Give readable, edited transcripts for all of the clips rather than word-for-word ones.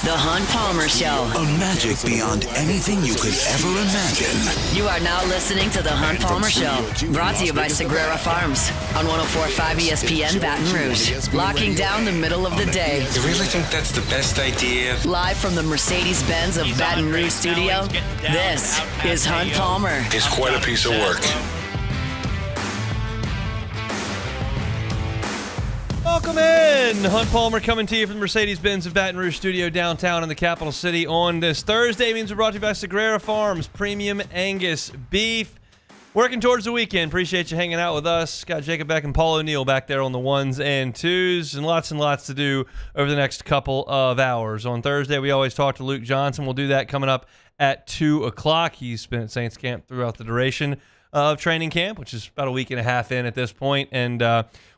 The Hunt Palmer Show. A magic beyond anything you could ever imagine. You are now listening to The Hunt Palmer Show. Brought to you by Sagrera Farms on 104.5 ESPN Baton Rouge. Locking down the middle of the day. You really think that's the best idea? Live from the Mercedes-Benz of Baton Rouge studio, this is Hunt Palmer. It's quite a piece of work. Welcome in. Hunt Palmer coming to you from the Mercedes-Benz of Baton Rouge studio downtown in the capital city on this Thursday. Means we're brought to you by Sagrera Farms, premium Angus beef. Working towards the weekend. Appreciate you hanging out with us. Got Jacob Beck and Paul O'Neill back there on the ones and twos, and lots to do over the next couple of hours. On Thursday, we always talk to Luke Johnson. We'll do that coming up at 2 o'clock. He's been at Saints camp throughout the duration of training camp, which is about a week and a half in at this point, and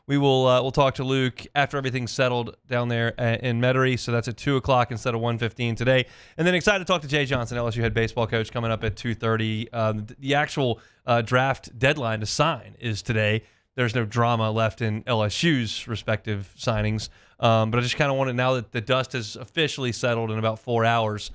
we'll talk to Luke after everything's settled down there in Metairie. So that's at 2 o'clock instead of 1:15 today. And then excited to talk to Jay Johnson, LSU head baseball coach, coming up at 2:30. The actual draft deadline to sign is today. There's no drama left in LSU's respective signings. But I just kind of wanted, now that the dust has officially settled in about 4 hours,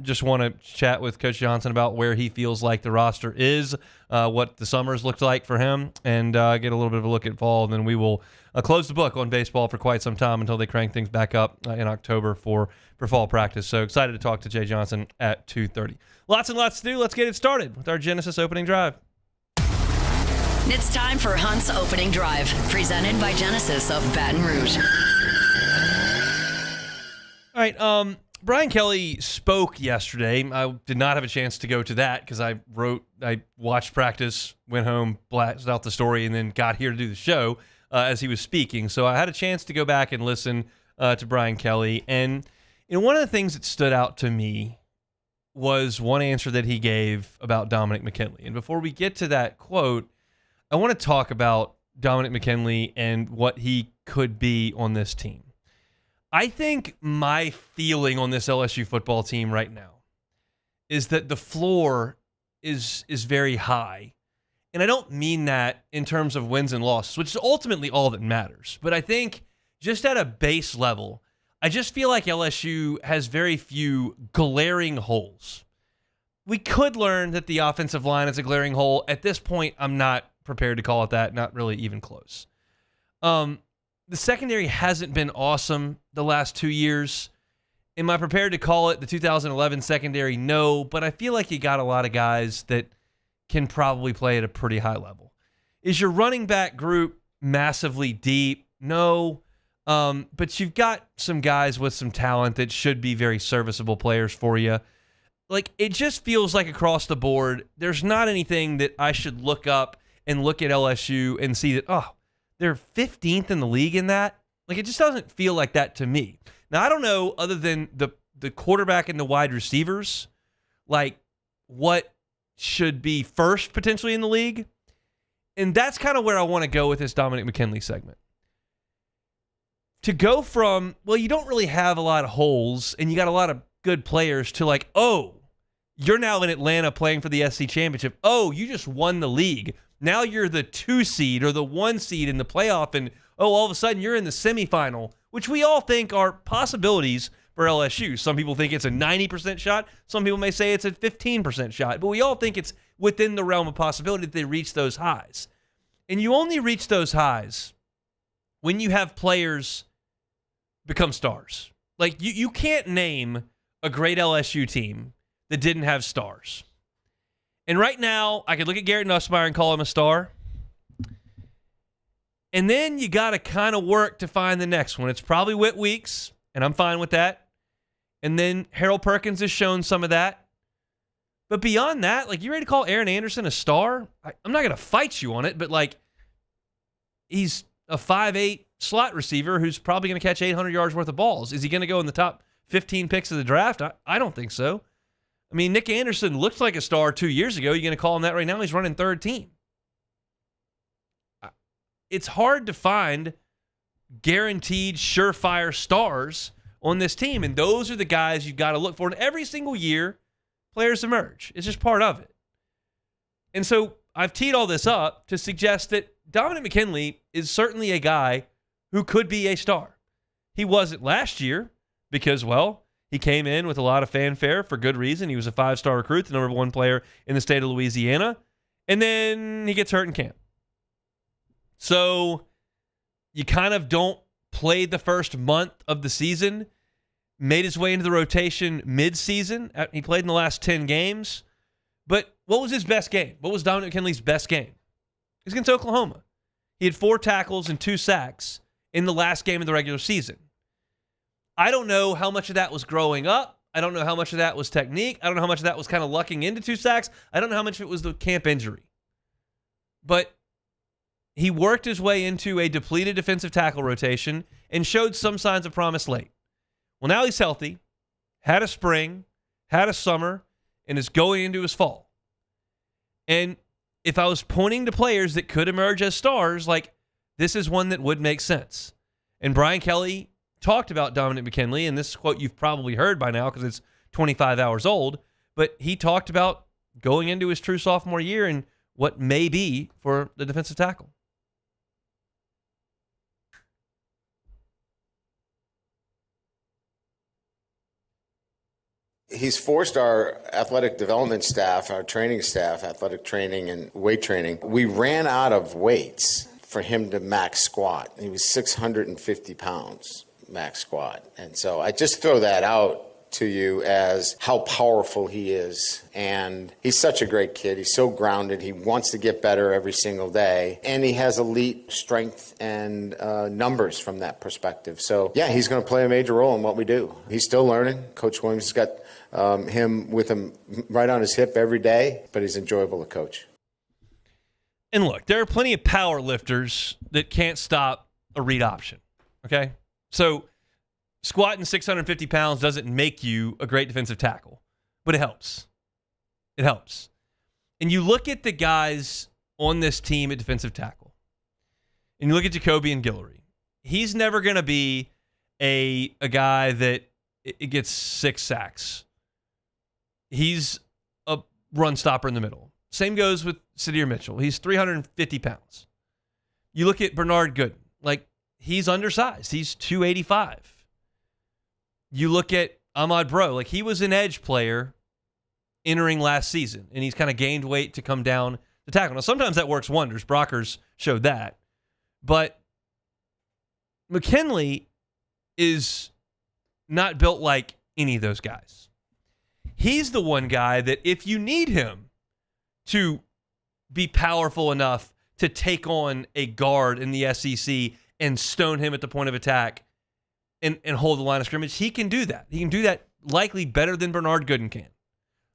just want to chat with Coach Johnson about where he feels like the roster is, what the summer's looked like for him, and get a little bit of a look at fall. And then we will close the book on baseball for quite some time until they crank things back up in October for fall practice. So excited to talk to Jay Johnson at 2:30. Lots and lots to do. Let's get it started with our Genesis opening drive. It's time for Hunt's opening drive, presented by Genesis of Baton Rouge. All right, Brian Kelly spoke yesterday. I did not have a chance to go to that because I watched practice, went home, blasted out the story, and then got here to do the show as he was speaking. So I had a chance to go back and listen to Brian Kelly. And one of the things that stood out to me was one answer that he gave about Dominic McKinley. And before we get to that quote, I want to talk about Dominic McKinley and what he could be on this team. I think my feeling on this LSU football team right now is that the floor is very high. And I don't mean that in terms of wins and losses, which is ultimately all that matters. But I think just at a base level, I just feel like LSU has very few glaring holes. We could learn that the offensive line is a glaring hole. At this point, I'm not prepared to call it that, not really even close. The secondary hasn't been awesome the last 2 years. Am I prepared to call it the 2011 secondary? No, but I feel like you got a lot of guys that can probably play at a pretty high level. Is your running back group massively deep? No, but you've got some guys with some talent that should be very serviceable players for you. Like, it just feels like across the board, there's not anything that I should look up and look at LSU and see that, oh, they're 15th in the league in that. Like, it just doesn't feel like that to me. Now, I don't know, other than the quarterback and the wide receivers, like, what should be first potentially in the league. And that's kind of where I want to go with this Dominic McKinley segment. To go from, well, you don't really have a lot of holes and you got a lot of good players, to like, oh, you're now in Atlanta playing for the SC Championship. Oh, you just won the league. Now you're the 2 seed or the 1 seed in the playoff, and all of a sudden you're in the semifinal, which we all think are possibilities for LSU. Some people think it's a 90% shot. Some people may say it's a 15% shot, but we all think it's within the realm of possibility that they reach those highs. And you only reach those highs when you have players become stars. Like, you can't name a great LSU team that didn't have stars. And right now, I could look at Garrett Nussmeier and call him a star. And then you got to kind of work to find the next one. It's probably Whit Weeks, and I'm fine with that. And then Harold Perkins has shown some of that. But beyond that, like, you ready to call Aaron Anderson a star? I'm not going to fight you on it, but, like, he's a 5'8" slot receiver who's probably going to catch 800 yards worth of balls. Is he going to go in the top 15 picks of the draft? I don't think so. I mean, Nick Anderson looked like a star 2 years ago. You're going to call him that right now? He's running third team. It's hard to find guaranteed surefire stars on this team, and those are the guys you've got to look for. And every single year, players emerge. It's just part of it. And so I've teed all this up to suggest that Dominic McKinley is certainly a guy who could be a star. He wasn't last year because, well, He came in with a lot of fanfare for good reason. He was a 5-star recruit, the number 1 player in the state of Louisiana. And then he gets hurt in camp. So you kind of don't play the first month of the season. Made his way into the rotation mid-season. He played in the last 10 games. But what was his best game? What was Dominic McKinley's best game? It was against Oklahoma. He had 4 tackles and 2 sacks in the last game of the regular season. I don't know how much of that was growing up. I don't know how much of that was technique. I don't know how much of that was kind of lucking into 2 sacks. I don't know how much of it was the camp injury. But he worked his way into a depleted defensive tackle rotation and showed some signs of promise late. Well, now he's healthy, had a spring, had a summer, and is going into his fall. And if I was pointing to players that could emerge as stars, like, this is one that would make sense. And Brian Kelly talked about Dominic McKinley, and this quote you've probably heard by now because it's 25 hours old, but he talked about going into his true sophomore year and what may be for the defensive tackle. He's forced our athletic development staff, our training staff, athletic training and weight training. We ran out of weights for him to max squat. He was 650 pounds max squat. And so I just throw that out to you as how powerful he is. And he's such a great kid. He's so grounded. He wants to get better every single day. And he has elite strength and numbers from that perspective. So, yeah, he's going to play a major role in what we do. He's still learning. Coach Williams has got him with him right on his hip every day, but he's enjoyable to coach. And look, there are plenty of power lifters that can't stop a read option, okay? So squatting 650 pounds doesn't make you a great defensive tackle, but it helps. It helps. And you look at the guys on this team at defensive tackle, and you look at Jacoby and Guillory. He's never going to be a guy that it gets 6 sacks. He's a run stopper in the middle. Same goes with Sadir Mitchell. He's 350 pounds. You look at Bernard Gooden. Like, he's undersized. He's 285. You look at Ahmad Bro. Like, he was an edge player entering last season, and he's kind of gained weight to come down the tackle. Now, sometimes that works wonders. Brockers showed that. But McKinley is not built like any of those guys. He's the one guy that if you need him to be powerful enough to take on a guard in the SEC and stone him at the point of attack and hold the line of scrimmage, he can do that. He can do that likely better than Bernard Gooden can.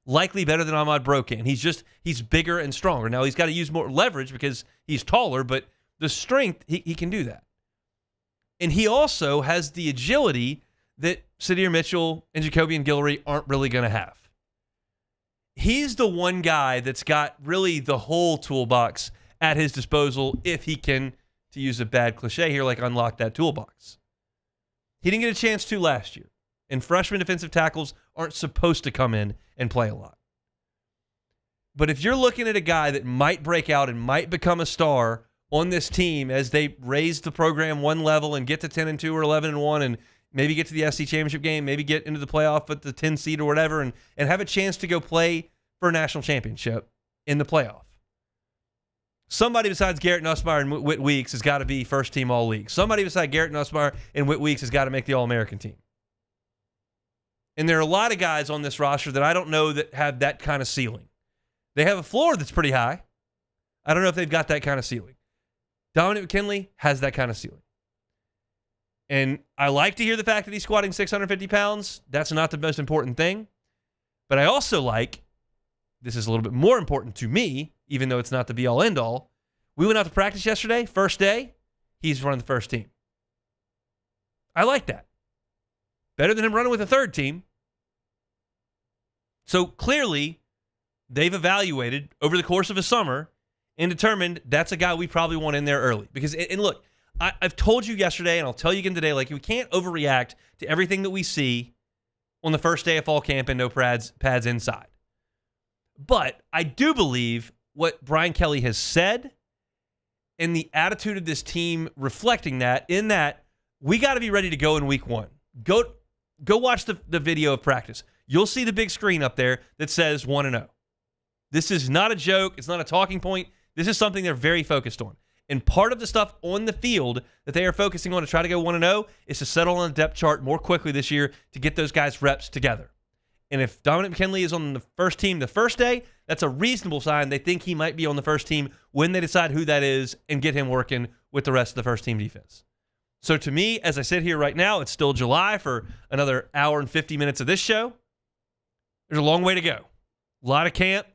Likely better than Ahmad Bro can. He's bigger and stronger. Now, he's got to use more leverage because he's taller, but the strength, he can do that. And he also has the agility that Sadir Mitchell and Jacoby and Guillory aren't really going to have. He's the one guy that's got really the whole toolbox at his disposal if he can, to use a bad cliche here, like unlock that toolbox. He didn't get a chance to last year, and freshman defensive tackles aren't supposed to come in and play a lot. But if you're looking at a guy that might break out and might become a star on this team as they raise the program one level and get to 10-2 or 11-1 and maybe get to the SC championship game, maybe get into the playoff at the 10 seed or whatever, and have a chance to go play for a national championship in the playoff. Somebody besides Garrett Nussmeier and Whit Weeks has got to be first team all-league. Somebody besides Garrett Nussmeier and Whit Weeks has got to make the All-American team. And there are a lot of guys on this roster that I don't know that have that kind of ceiling. They have a floor that's pretty high. I don't know if they've got that kind of ceiling. Dominic McKinley has that kind of ceiling. And I like to hear the fact that he's squatting 650 pounds. That's not the most important thing. But I also like, this is a little bit more important to me, even though it's not the be-all, end-all. We went out to practice yesterday, first day. He's running the first team. I like that. Better than him running with a third team. So clearly, they've evaluated over the course of a summer and determined that's a guy we probably want in there early. Because, and look, I've told you yesterday, and I'll tell you again today, like, we can't overreact to everything that we see on the first day of fall camp and no pads inside. But I do believe what Brian Kelly has said and the attitude of this team reflecting that, in that we got to be ready to go in week 1. Go watch the video of practice. You'll see the big screen up there that says 1-0. This is not a joke. It's not a talking point. This is something they're very focused on. And part of the stuff on the field that they are focusing on to try to go 1-0 is to settle on the depth chart more quickly this year to get those guys reps together. And if Dominic McKinley is on the first team the first day, that's a reasonable sign they think he might be on the first team when they decide who that is and get him working with the rest of the first team defense. So to me, as I sit here right now, it's still July for another hour and 50 minutes of this show. There's a long way to go. A lot of camp,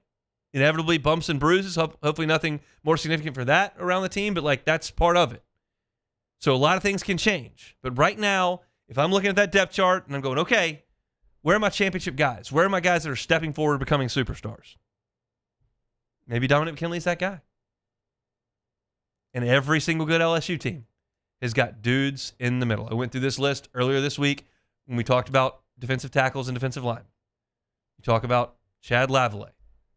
inevitably bumps and bruises. Hopefully nothing more significant for that around the team, but that's part of it. So a lot of things can change. But right now, if I'm looking at that depth chart and I'm going, okay, where are my championship guys? Where are my guys that are stepping forward, becoming superstars? Maybe Dominic McKinley's that guy. And every single good LSU team has got dudes in the middle. I went through this list earlier this week when we talked about defensive tackles and defensive line. You talk about Chad Lavallee,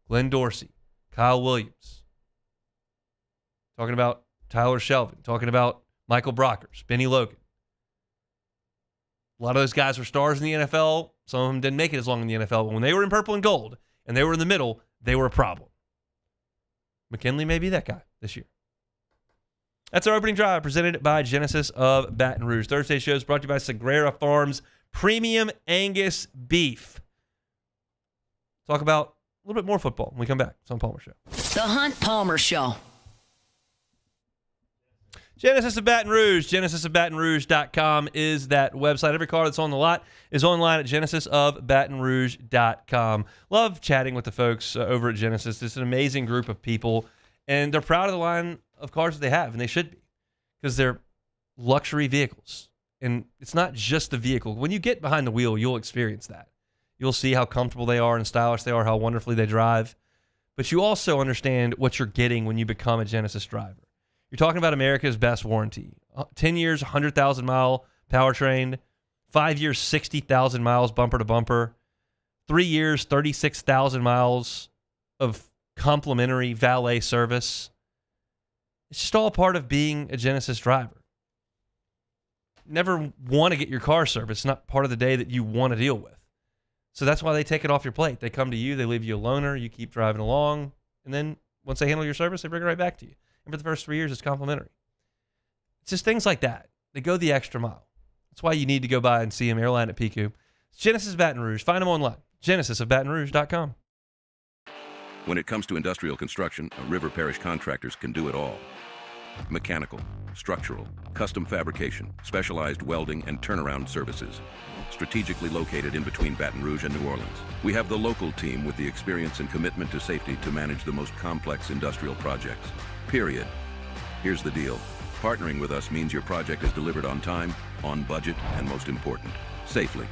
Glenn Dorsey, Kyle Williams. Talking about Tyler Shelvin. Talking about Michael Brockers, Benny Logan. A lot of those guys were stars in the NFL. Some of them didn't make it as long in the NFL. But when they were in purple and gold and they were in the middle, they were a problem. McKinley may be that guy this year. That's our opening drive presented by Genesis of Baton Rouge. Thursday show is brought to you by Sagrera Farms Premium Angus Beef. Talk about a little bit more football when we come back. It's on Palmer Show. The Hunt Palmer Show. Genesis of Baton Rouge. GenesisofBatonRouge.com is that website. Every car that's on the lot is online at GenesisofBatonRouge.com. Love chatting with the folks over at Genesis. It's an amazing group of people, and they're proud of the line of cars that they have, and they should be, because they're luxury vehicles. And it's not just the vehicle. When you get behind the wheel, you'll experience that. You'll see how comfortable they are and stylish they are, how wonderfully they drive. But you also understand what you're getting when you become a Genesis driver. You're talking about America's best warranty. 10 years, 100,000-mile powertrain. 5 years, 60,000 miles bumper to bumper. 3 years, 36,000 miles of complimentary valet service. It's just all part of being a Genesis driver. Never want to get your car serviced. It's not part of the day that you want to deal with. So that's why they take it off your plate. They come to you, they leave you a loaner, you keep driving along, and then once they handle your service, they bring it right back to you. And for the first 3 years, it's complimentary. It's just things like that. They go the extra mile. That's why you need to go by and see them airline at PQ. It's Genesis Baton Rouge. Find them online. GenesisofBatonRouge.com. When it comes to industrial construction, River Parish Contractors can do it all. Mechanical, structural, custom fabrication, specialized welding, and turnaround services. Strategically located in between Baton Rouge and New Orleans, we have the local team with the experience and commitment to safety to manage the most complex industrial projects. Period. Here's the deal. Partnering with us means your project is delivered on time, on budget, and most important, safely.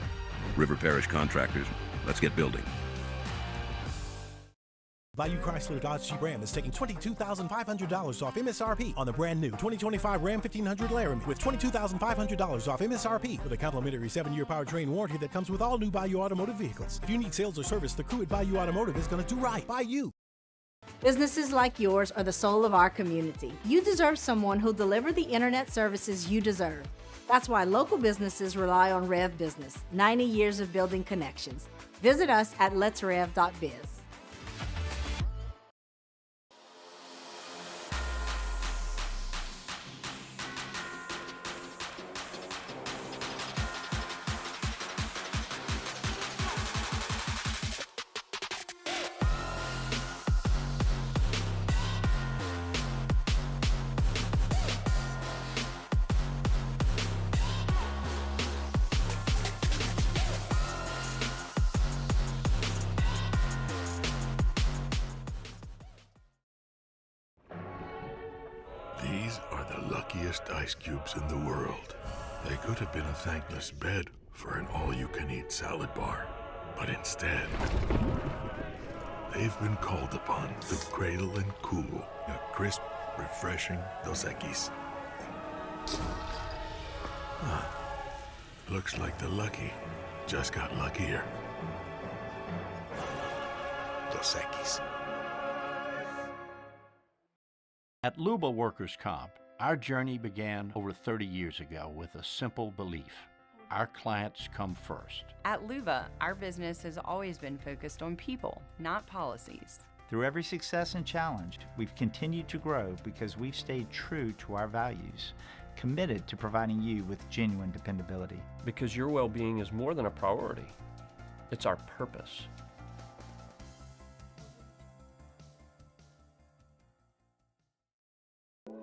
River Parish Contractors, let's get building. Bayou Chrysler Dodge Jeep Ram is taking $22,500 off MSRP on the brand new 2025 Ram 1500 Laramie with $22,500 off MSRP with a complimentary 7-year powertrain warranty that comes with all new Bayou Automotive vehicles. If you need sales or service, the crew at Bayou Automotive is going to do right by you. Businesses like yours are the soul of our community. You deserve someone who'll deliver the internet services you deserve. That's why local businesses rely on Rev Business, 90 years of building connections. Visit us at letsrev.biz. These are the luckiest ice cubes in the world. They could have been a thankless bed for an all-you-can-eat salad bar. But instead, they've been called upon to cradle and cool a crisp, refreshing Dos Equis. Looks like the lucky just got luckier. Dos Equis. At Luba Workers' Comp, our journey began over 30 years ago with a simple belief. Our clients come first. At Luva, our business has always been focused on people, not policies. Through every success and challenge, we've continued to grow because we've stayed true to our values, committed to providing you with genuine dependability. Because your well-being is more than a priority. It's our purpose.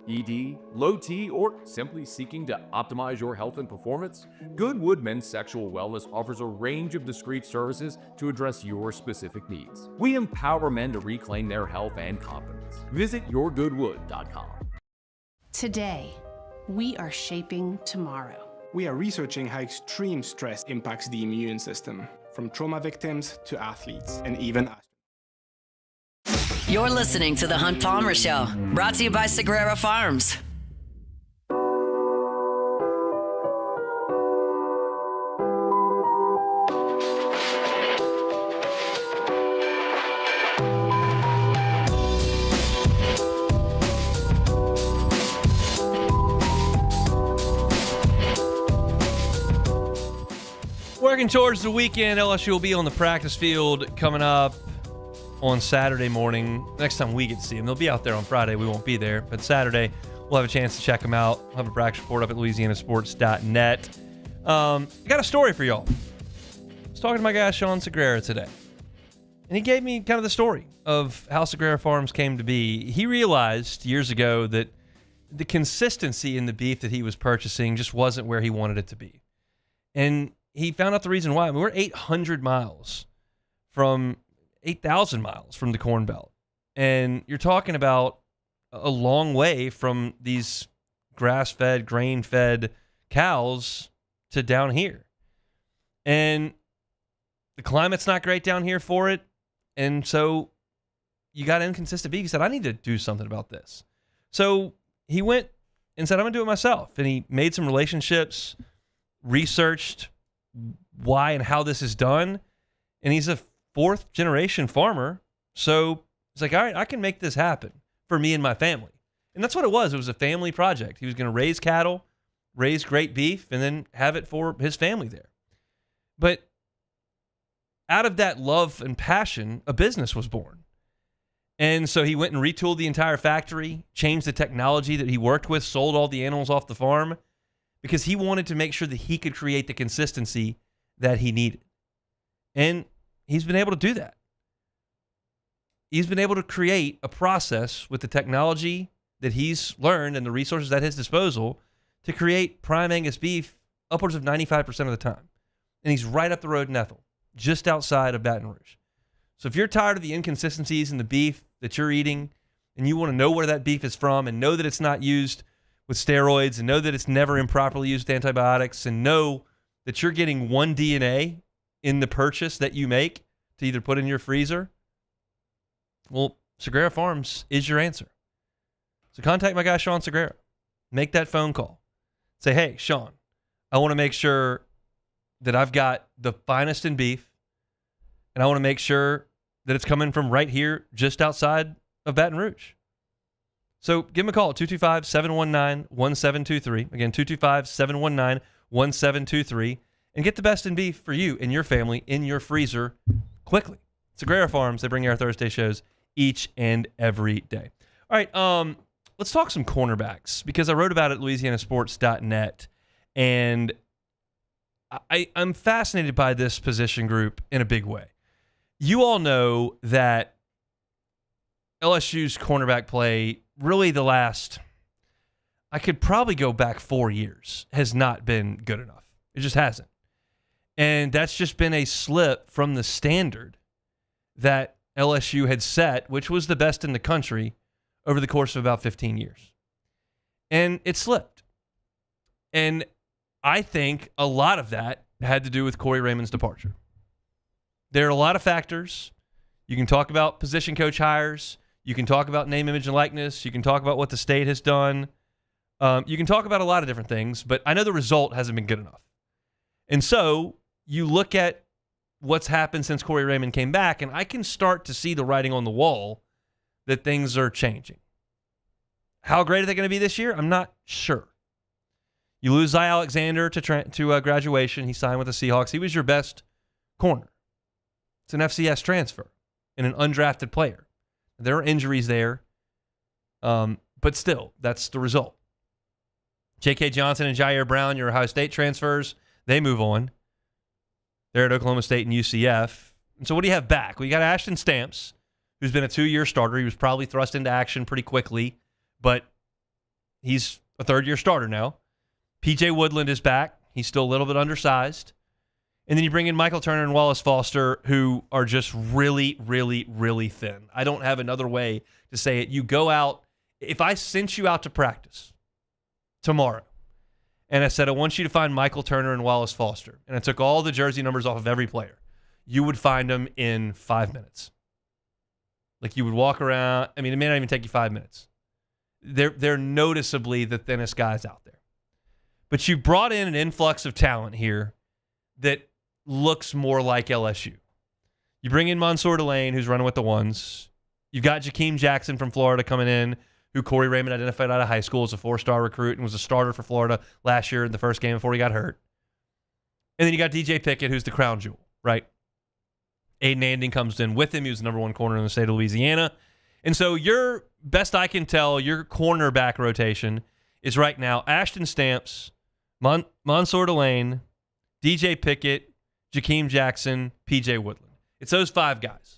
ED, low T, or simply seeking to optimize your health and performance? Goodwood Men's Sexual Wellness offers a range of discreet services to address your specific needs. We empower men to reclaim their health and confidence. Visit yourgoodwood.com. Today, we are shaping tomorrow. We are researching how extreme stress impacts the immune system, from trauma victims to athletes, and even us. You're listening to The Hunt Palmer Show, brought to you by Sagrera Farms. Working towards the weekend, LSU will be on the practice field coming up on Saturday morning. Next time we get to see them, they'll be out there on Friday. We won't be there, but Saturday we'll have a chance to check them out. We'll have a practice report up at louisianasports.net. I got a story for y'all. I was talking to my guy Sean Sagrera today, and he gave me kind of the story of how Sagrera Farms came to be. He realized years ago that the consistency in the beef that he was purchasing just wasn't where he wanted it to be, and he found out the reason why. I mean, we're 800 miles from 8,000 miles from the Corn Belt. And you're talking about a long way from these grass-fed, grain-fed cows to down here. And the climate's not great down here for it. And so you got inconsistent beef. He said, I need to do something about this. So he went and said, I'm going to do it myself. And he made some relationships, researched why and how this is done. And he's a fourth generation farmer. So it's like, all right, I can make this happen for me and my family. And that's what it was. It was a family project. He was going to raise cattle, raise great beef, and then have it for his family there. But out of that love and passion, a business was born. And so he went and retooled the entire factory, changed the technology that he worked with, sold all the animals off the farm, because he wanted to make sure that he could create the consistency that he needed. And he's been able to do that. He's been able to create a process with the technology that he's learned and the resources at his disposal to create prime Angus beef upwards of 95% of the time. And he's right up the road in Ethel, just outside of Baton Rouge. So if you're tired of the inconsistencies in the beef that you're eating and you want to know where that beef is from and know that it's not used with steroids and know that it's never improperly used with antibiotics and know that you're getting one DNA in the purchase that you make to either put in your freezer, well, Sagrera Farms is your answer. So contact my guy, Sean Sagrera. Make that phone call. Say, hey, Sean, I want to make sure that I've got the finest in beef, and I want to make sure that it's coming from right here just outside of Baton Rouge. So give him a call at 225-719-1723. Again, 225-719-1723. And get the best in beef for you and your family in your freezer quickly. Sagrera Farms, they bring you our Thursday shows each and every day. All right, let's talk some cornerbacks, because I wrote about it at louisianasports.net, and I'm fascinated by this position group in a big way. You all know that LSU's cornerback play, really the last, I could probably go back 4 years, has not been good enough. It just hasn't. And that's just been a slip from the standard that LSU had set, which was the best in the country over the course of about 15 years. And it slipped. And I think a lot of that had to do with Corey Raymond's departure. There are a lot of factors. You can talk about position coach hires. You can talk about name, image, and likeness. You can talk about what the state has done. You can talk about a lot of different things, but I know the result hasn't been good enough. And so you look at what's happened since Corey Raymond came back, and I can start to see the writing on the wall that things are changing. How great are they going to be this year? I'm not sure. You lose Zy Alexander to graduation. He signed with the Seahawks. He was your best corner. It's an FCS transfer and an undrafted player. There are injuries there, but still, that's the result. J.K. Johnson and Jair Brown, your Ohio State transfers, they move on. They're at Oklahoma State and UCF. And so what do you have back? Well, you got Ashton Stamps, who's been a 2-year starter. He was probably thrust into action pretty quickly, but he's a third-year starter now. P.J. Woodland is back. He's still a little bit undersized. And then you bring in Michael Turner and Wallace Foster, who are just really, really, really thin. I don't have another way to say it. You go out. If I sent you out to practice tomorrow, and I said, I want you to find Michael Turner and Wallace Foster, and I took all the jersey numbers off of every player, you would find them in 5 minutes. Like, you would walk around. I mean, it may not even take you 5 minutes. They're noticeably the thinnest guys out there. But you brought in an influx of talent here that looks more like LSU. You bring in Mansour Delane, who's running with the ones. You've got Jakeem Jackson from Florida coming in, who Corey Raymond identified out of high school as a 4-star recruit and was a starter for Florida last year in the first game before he got hurt. And then you got DJ Pickett, who's the crown jewel, right? Aiden Anding comes in with him. He was the number 1 corner in the state of Louisiana. And so your, best I can tell, your cornerback rotation is right now Ashton Stamps, Mansour Delane, DJ Pickett, Jakeem Jackson, P.J. Woodland. It's those 5 guys.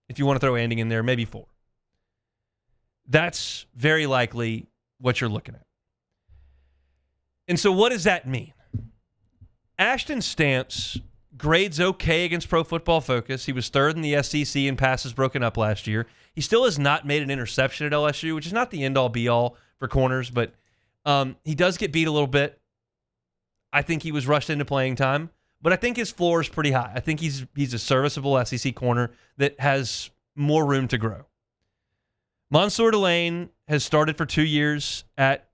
If you want to throw Anding in there, maybe 4. That's very likely what you're looking at. And so what does that mean? Ashton Stamps grades okay against Pro Football Focus. He was 3rd in the SEC in passes broken up last year. He still has not made an interception at LSU, which is not the end-all, be-all for corners, but he does get beat a little bit. I think he was rushed into playing time, but I think his floor is pretty high. I think he's a serviceable SEC corner that has more room to grow. Mansour Delane has started for 2 years at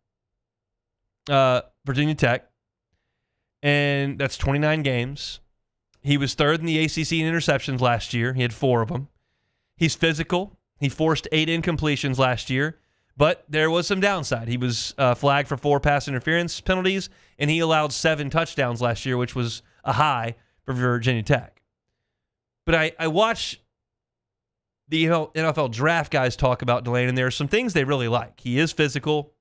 Virginia Tech, and that's 29 games. He was 3rd in the ACC in interceptions last year. He had 4 of them. He's physical. He forced 8 incompletions last year, but there was some downside. He was flagged for 4 pass interference penalties, and he allowed 7 touchdowns last year, which was a high for Virginia Tech. But I watch the NFL draft guys talk about Delane, and there are some things they really like. He is physical.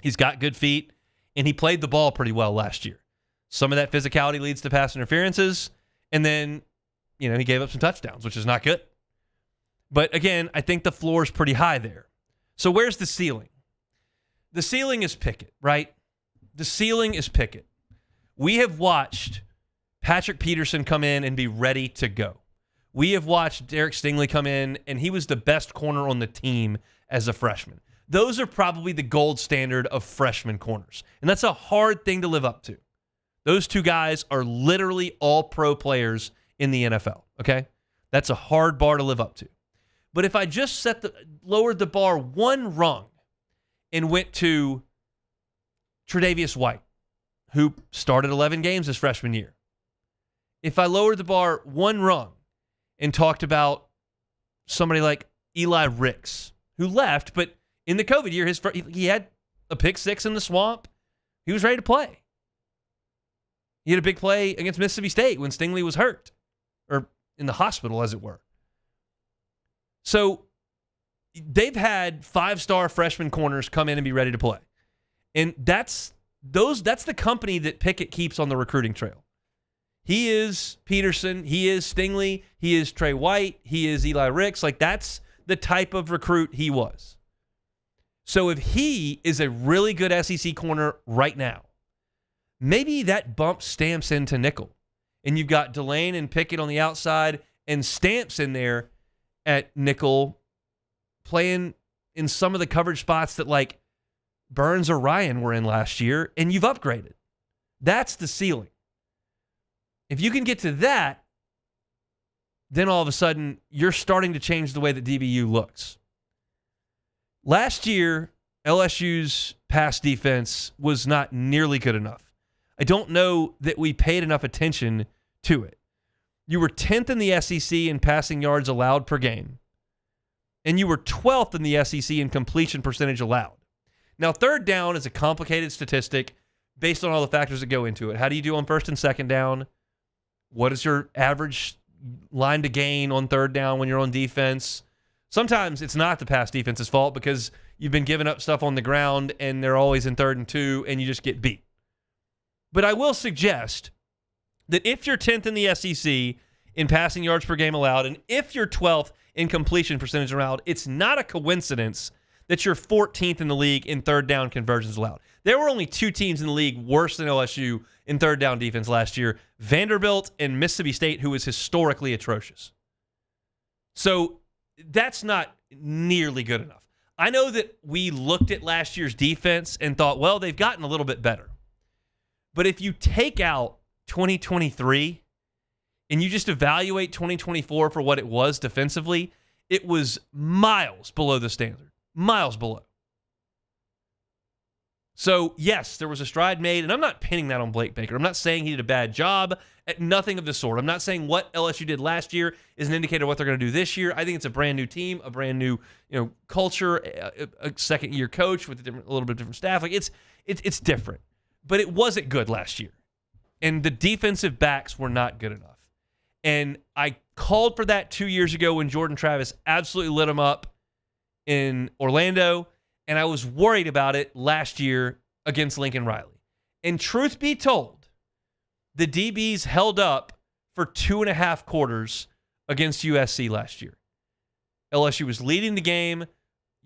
He's got good feet, and he played the ball pretty well last year. Some of that physicality leads to pass interferences, and then, he gave up some touchdowns, which is not good. But again, I think the floor is pretty high there. So where's the ceiling? The ceiling is Pickett, right? The ceiling is Pickett. We have watched Patrick Peterson come in and be ready to go. We have watched Derek Stingley come in, and he was the best corner on the team as a freshman. Those are probably the gold standard of freshman corners, and that's a hard thing to live up to. Those 2 guys are literally all pro players in the NFL, okay? That's a hard bar to live up to. But if I just lowered the bar 1 rung and went to Tre'Davious White, who started 11 games his freshman year. If I lowered the bar 1 rung and talked about somebody like Eli Ricks, who left, but in the COVID year, he had a pick 6 in the swamp. He was ready to play. He had a big play against Mississippi State when Stingley was hurt, or in the hospital, as it were. So they've had 5-star freshman corners come in and be ready to play. And that's the company that Pickett keeps on the recruiting trail. He is Peterson. He is Stingley. He is Trey White. He is Eli Ricks. Like, that's the type of recruit he was. So if he is a really good SEC corner right now, maybe that bumps Stamps into nickel. And you've got Delane and Pickett on the outside and Stamps in there at nickel playing in some of the coverage spots that, like, Burns or Ryan were in last year, and you've upgraded. That's the ceiling. If you can get to that, then all of a sudden you're starting to change the way that DBU looks. Last year, LSU's pass defense was not nearly good enough. I don't know that we paid enough attention to it. You were 10th in the SEC in passing yards allowed per game, and you were 12th in the SEC in completion percentage allowed. Now, 3rd down is a complicated statistic based on all the factors that go into it. How do you do on first and second down? What is your average line to gain on third down when you're on defense? Sometimes it's not the pass defense's fault because you've been giving up stuff on the ground and they're always in 3rd and 2 and you just get beat. But I will suggest that if you're 10th in the SEC in passing yards per game allowed, and if you're 12th in completion percentage allowed, it's not a coincidence that you're 14th in the league in third down conversions allowed. There were only 2 teams in the league worse than LSU in third down defense last year, Vanderbilt and Mississippi State, who is historically atrocious. So that's not nearly good enough. I know that we looked at last year's defense and thought, well, they've gotten a little bit better. But if you take out 2023 and you just evaluate 2024 for what it was defensively, it was miles below the standard. Miles below. So, yes, there was a stride made, and I'm not pinning that on Blake Baker. I'm not saying he did a bad job. Nothing of the sort. I'm not saying what LSU did last year is an indicator of what they're going to do this year. I think it's a brand new team, a brand new culture, a second-year coach with a little bit different staff. Like it's different. But it wasn't good last year. And the defensive backs were not good enough. And I called for that 2 years ago when Jordan Travis absolutely lit them up in Orlando, and I was worried about it last year against Lincoln Riley. And truth be told, the DBs held up for 2.5 quarters against USC last year. LSU was leading the game.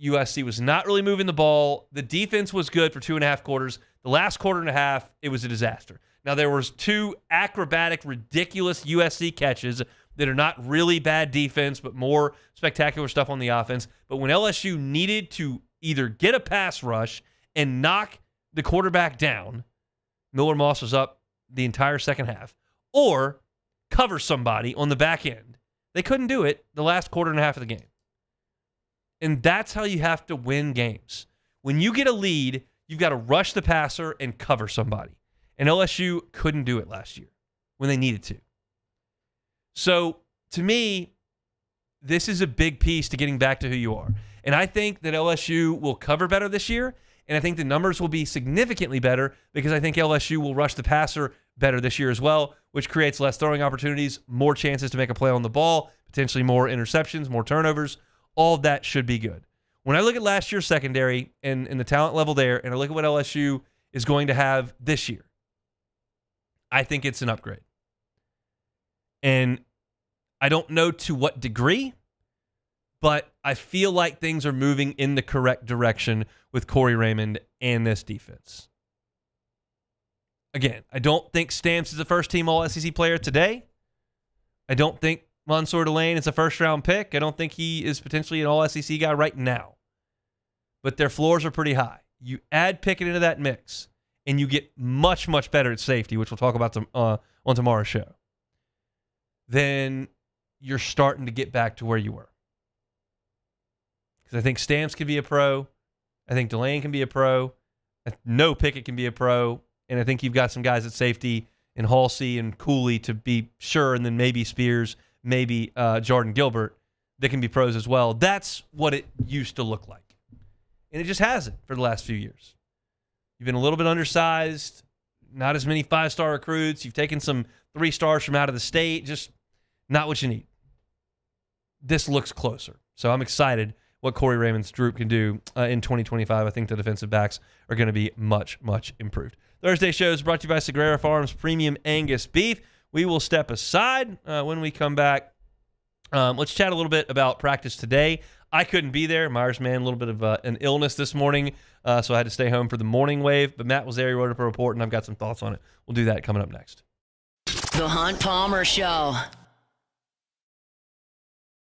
USC was not really moving the ball. The defense was good for 2.5 quarters. The last quarter and a half, it was a disaster. Now, there was 2 acrobatic, ridiculous USC catches that are not really bad defense, but more spectacular stuff on the offense. But when LSU needed to either get a pass rush and knock the quarterback down, Miller Moss was up the entire second half, or cover somebody on the back end. They couldn't do it the last quarter and a half of the game. And that's how you have to win games. When you get a lead, you've got to rush the passer and cover somebody. And LSU couldn't do it last year when they needed to. So, to me, this is a big piece to getting back to who you are. And I think that LSU will cover better this year, and I think the numbers will be significantly better because I think LSU will rush the passer better this year as well, which creates less throwing opportunities, more chances to make a play on the ball, potentially more interceptions, more turnovers. All of that should be good. When I look at last year's secondary and the talent level there, and I look at what LSU is going to have this year, I think it's an upgrade. And I don't know to what degree, but I feel like things are moving in the correct direction with Corey Raymond and this defense. Again, I don't think Stamps is a first-team All-SEC player today. I don't think Mansour Delane is a first-round pick. I don't think he is potentially an All-SEC guy right now. But their floors are pretty high. You add Pickett into that mix, and you get much, much better at safety, which we'll talk about on tomorrow's show. Then you're starting to get back to where you were. Because I think Stamps can be a pro. I think Delane can be a pro. I know Pickett can be a pro. And I think you've got some guys at safety in Halsey and Cooley to be sure, and then maybe Spears, maybe Jordan Gilbert that can be pros as well. That's what it used to look like. And it just hasn't for the last few years. You've been a little bit undersized, not as many 5-star recruits. You've taken some 3-stars from out of the state. Just not what you need. This looks closer. So I'm excited what Corey Raymond's group can do in 2025. I think the defensive backs are going to be much, much improved. Thursday show is brought to you by Sagrera Farms Premium Angus Beef. We will step aside when we come back. Let's chat a little bit about practice today. I couldn't be there. Myers man, a little bit of an illness this morning, so I had to stay home for the morning wave. But Matt was there. He wrote up a report, and I've got some thoughts on it. We'll do that coming up next. The Hunt Palmer Show.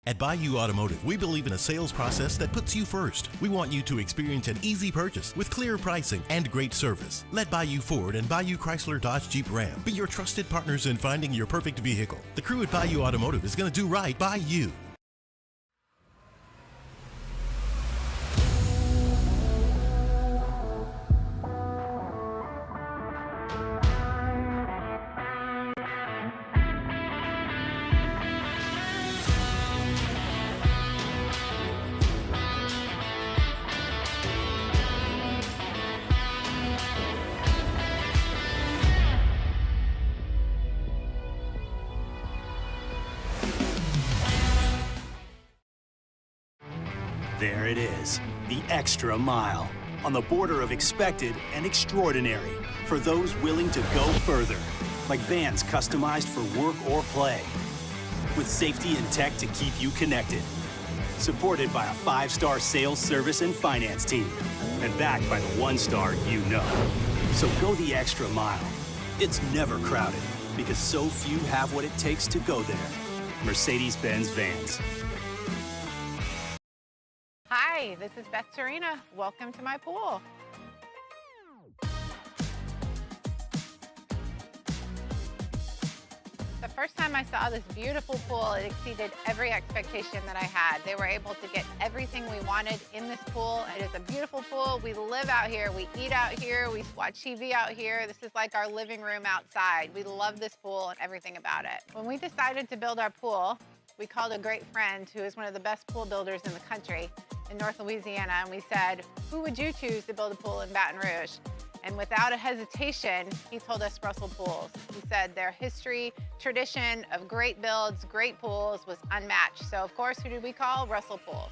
At Bayou Automotive, we believe in a sales process that puts you first. We want you to experience an easy purchase with clear pricing and great service. Let Bayou Ford and Bayou Chrysler Dodge Jeep Ram be your trusted partners in finding your perfect vehicle. The crew at Bayou Automotive is going to do right by you. There it is, the extra mile, on the border of expected and extraordinary for those willing to go further, like vans customized for work or play, with safety and tech to keep you connected, supported by a 5-star sales, service, and finance team, and backed by the 1-star you know. So go the extra mile. It's never crowded, because so few have what it takes to go there. Mercedes-Benz Vans. Hi, this is Beth Serena. Welcome to my pool. The first time I saw this beautiful pool, it exceeded every expectation that I had. They were able to get everything we wanted in this pool. It is a beautiful pool. We live out here, we eat out here, we watch TV out here. This is like our living room outside. We love this pool and everything about it. When we decided to build our pool, we called a great friend who is one of the best pool builders in the country in North Louisiana, and we said, who would you choose to build a pool in Baton Rouge? And without a hesitation, he told us Russell Pools. He said their history, tradition of great builds, great pools was unmatched. So of course, who did we call? Russell Pools.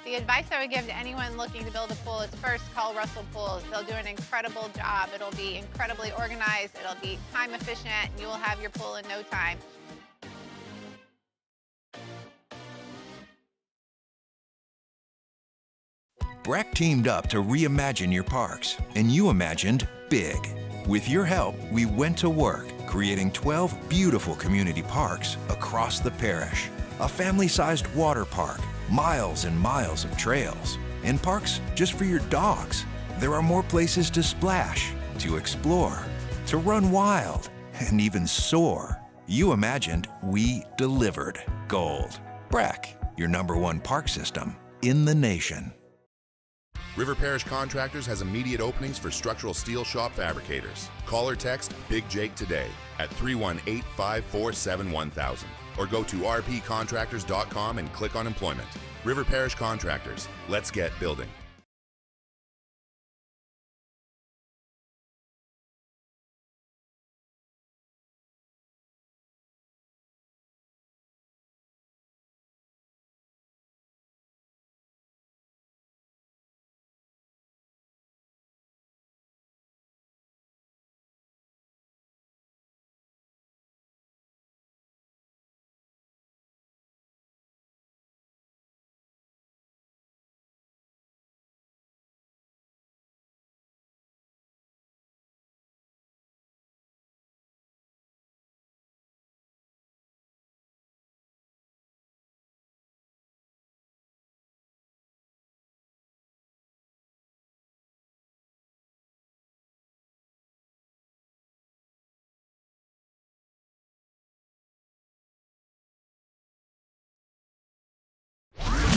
The advice I would give to anyone looking to build a pool is first call Russell Pools. They'll do an incredible job. It'll be incredibly organized. It'll be time efficient, and you will have your pool in no time. Breck teamed up to reimagine your parks, and you imagined big. With your help, we went to work, creating 12 beautiful community parks across the parish. A family-sized water park, miles and miles of trails, and parks just for your dogs. There are more places to splash, to explore, to run wild, and even soar. You imagined, we delivered. Gold. Breck, your #1 park system in the nation. River Parish Contractors has immediate openings for structural steel shop fabricators. Call or text Big Jake today at 318-547-1000 or go to rpcontractors.com and click on employment. River Parish Contractors. Let's get building.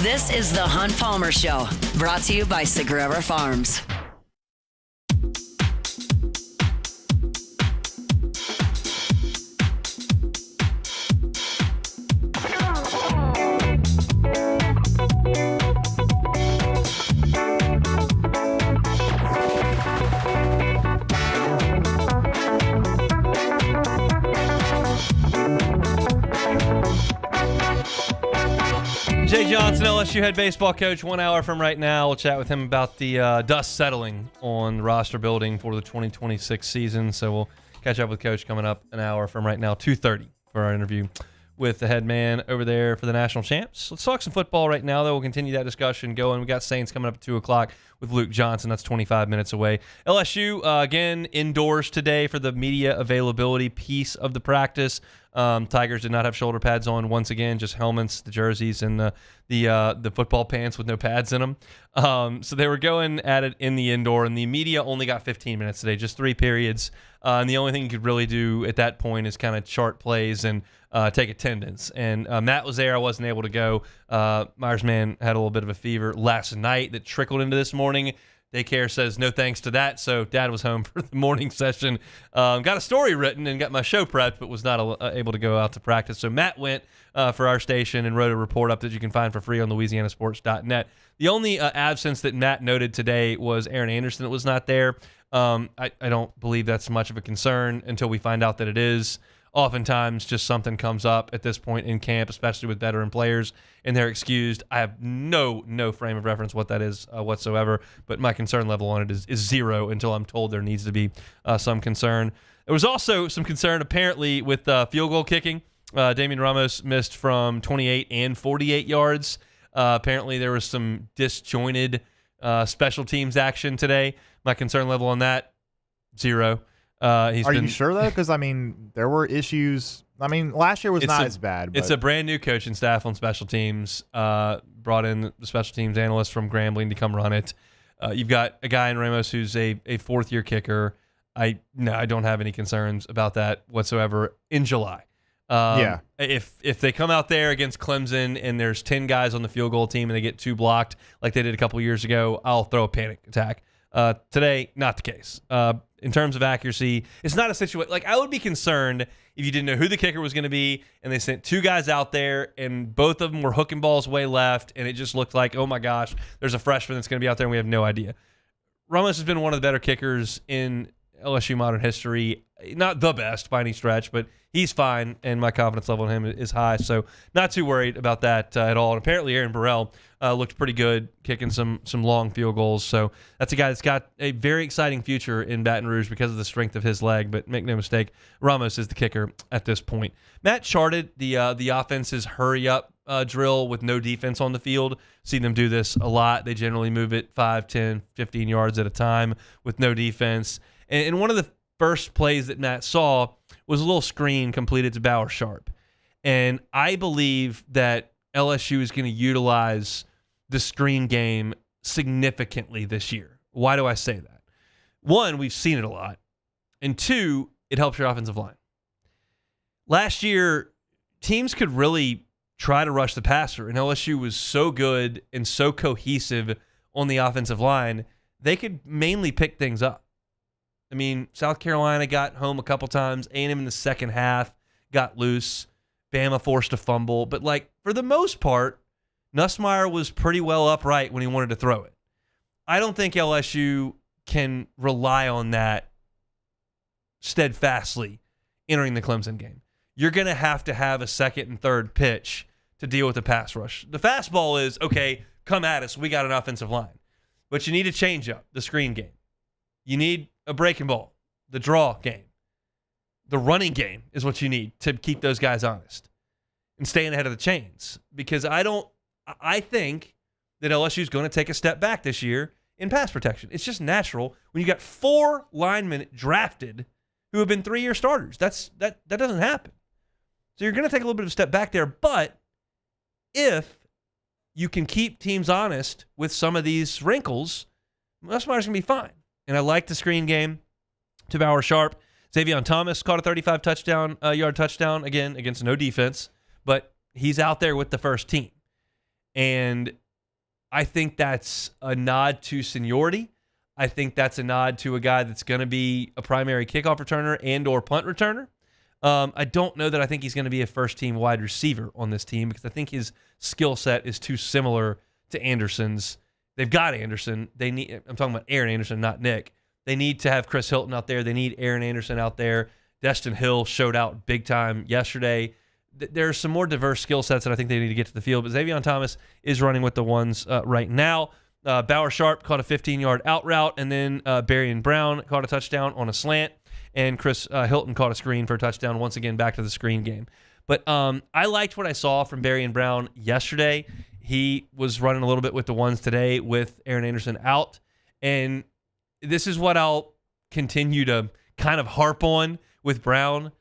This is the Hunt Palmer Show, brought to you by Sagrera Farms. Jay Johnson, LSU head baseball coach, 1 hour from right now. We'll chat with him about the dust settling on roster building for the 2026 season. So we'll catch up with Coach coming up an hour from right now, 2:30 for our interview with the head man over there for the national champs. Let's talk some football right now, though. We'll continue that discussion going. We got Saints coming up at 2 o'clock with Luke Johnson. That's 25 minutes away. LSU, again, indoors today for the media availability piece of the practice. Tigers did not have shoulder pads on once again, just helmets, the jerseys, and the football pants with no pads in them. So they were going at it in the indoor, and the media only got 15 minutes today, just 3 periods. And the only thing you could really do at that point is kind of chart plays and take attendance. And Matt was there. I wasn't able to go. Myersman had a little bit of a fever last night that trickled into this morning. Daycare says no thanks to that, so Dad was home for the morning session. Got a story written and got my show prepped, but was not able to go out to practice. So Matt went for our station and wrote a report up that you can find for free on LouisianaSports.net. The only absence that Matt noted today was Aaron Anderson that was not there. I don't believe that's much of a concern until we find out that it is. oftentimes just something comes up at this point in camp, especially with veteran players, and they're excused. I have no frame of reference what that is whatsoever, but my concern level on it is zero until I'm told there needs to be some concern. There was also some concern apparently with field goal kicking. Damian Ramos missed from 28 and 48 yards. Apparently there was some disjointed special teams action today. My concern level on that, zero. Are you sure, though? Because, I mean, there were issues. I mean, last year was not as bad. But it's a brand new coaching staff on special teams. Brought in the special teams analyst from Grambling to come run it. You've got a guy in Ramos who's a fourth-year kicker. I don't have any concerns about that whatsoever in July. If they come out there against Clemson and there's 10 guys on the field goal team and they get 2 blocked like they did a couple years ago, I'll throw a panic attack. Today, not the case. In terms of accuracy, it's not a situation like I would be concerned if you didn't know who the kicker was going to be and they sent 2 guys out there and both of them were hooking balls way left and it just looked like, oh my gosh, there's a freshman that's going to be out there and we have no idea. Ramos has been one of the better kickers in LSU modern history. Not the best by any stretch, but he's fine, and my confidence level in him is high, so not too worried about that at all. And apparently Aaron Burrell looked pretty good kicking some long field goals, so that's a guy that's got a very exciting future in Baton Rouge because of the strength of his leg, but make no mistake, Ramos is the kicker at this point. Matt charted the offense's hurry-up drill with no defense on the field. Seen them do this a lot. They generally move it 5, 10, 15 yards at a time with no defense. And one of the first plays that Matt saw was a little screen completed to Bauer Sharp. And I believe that LSU is going to utilize the screen game significantly this year. Why do I say that? 1, we've seen it a lot. And 2, it helps your offensive line. Last year, teams could really try to rush the passer, and LSU was so good and so cohesive on the offensive line, they could mainly pick things up. I mean, South Carolina got home a couple times. A&M in the second half got loose. Bama forced a fumble. But, for the most part, Nussmeier was pretty well upright when he wanted to throw it. I don't think LSU can rely on that steadfastly entering the Clemson game. You're going to have a second and third pitch to deal with the pass rush. The fastball is, okay, come at us. We got an offensive line. But you need a change-up, the screen game. You need a breaking ball, the draw game. The running game is what you need to keep those guys honest and staying ahead of the chains. Because I think that LSU is going to take a step back this year in pass protection. It's just natural when you got 4 linemen drafted who have been 3-year starters. That doesn't happen. So you're going to take a little bit of a step back there. But if you can keep teams honest with some of these wrinkles, Nussmeier's going to be fine. And I like the screen game to Bauer Sharp. Xavier Thomas caught a 35-yard touchdown, again, against no defense. But he's out there with the first team. And I think that's a nod to seniority. I think that's a nod to a guy that's going to be a primary kickoff returner and or punt returner. I don't know that I think he's going to be a first-team wide receiver on this team because I think his skill set is too similar to Anderson's. They've got Anderson. I'm talking about Aaron Anderson, not Nick. They need to have Chris Hilton out there. They need Aaron Anderson out there. Destin Hill showed out big time yesterday. There are some more diverse skill sets that I think they need to get to the field. But Xavier Thomas is running with the ones right now. Bauer Sharp caught a 15-yard out route, and then Berrien Brown caught a touchdown on a slant, and Chris Hilton caught a screen for a touchdown. Once again, back to the screen game. But I liked what I saw from Berrien Brown yesterday. He was running a little bit with the ones today with Aaron Anderson out. And this is what I'll continue to kind of harp on with Brown.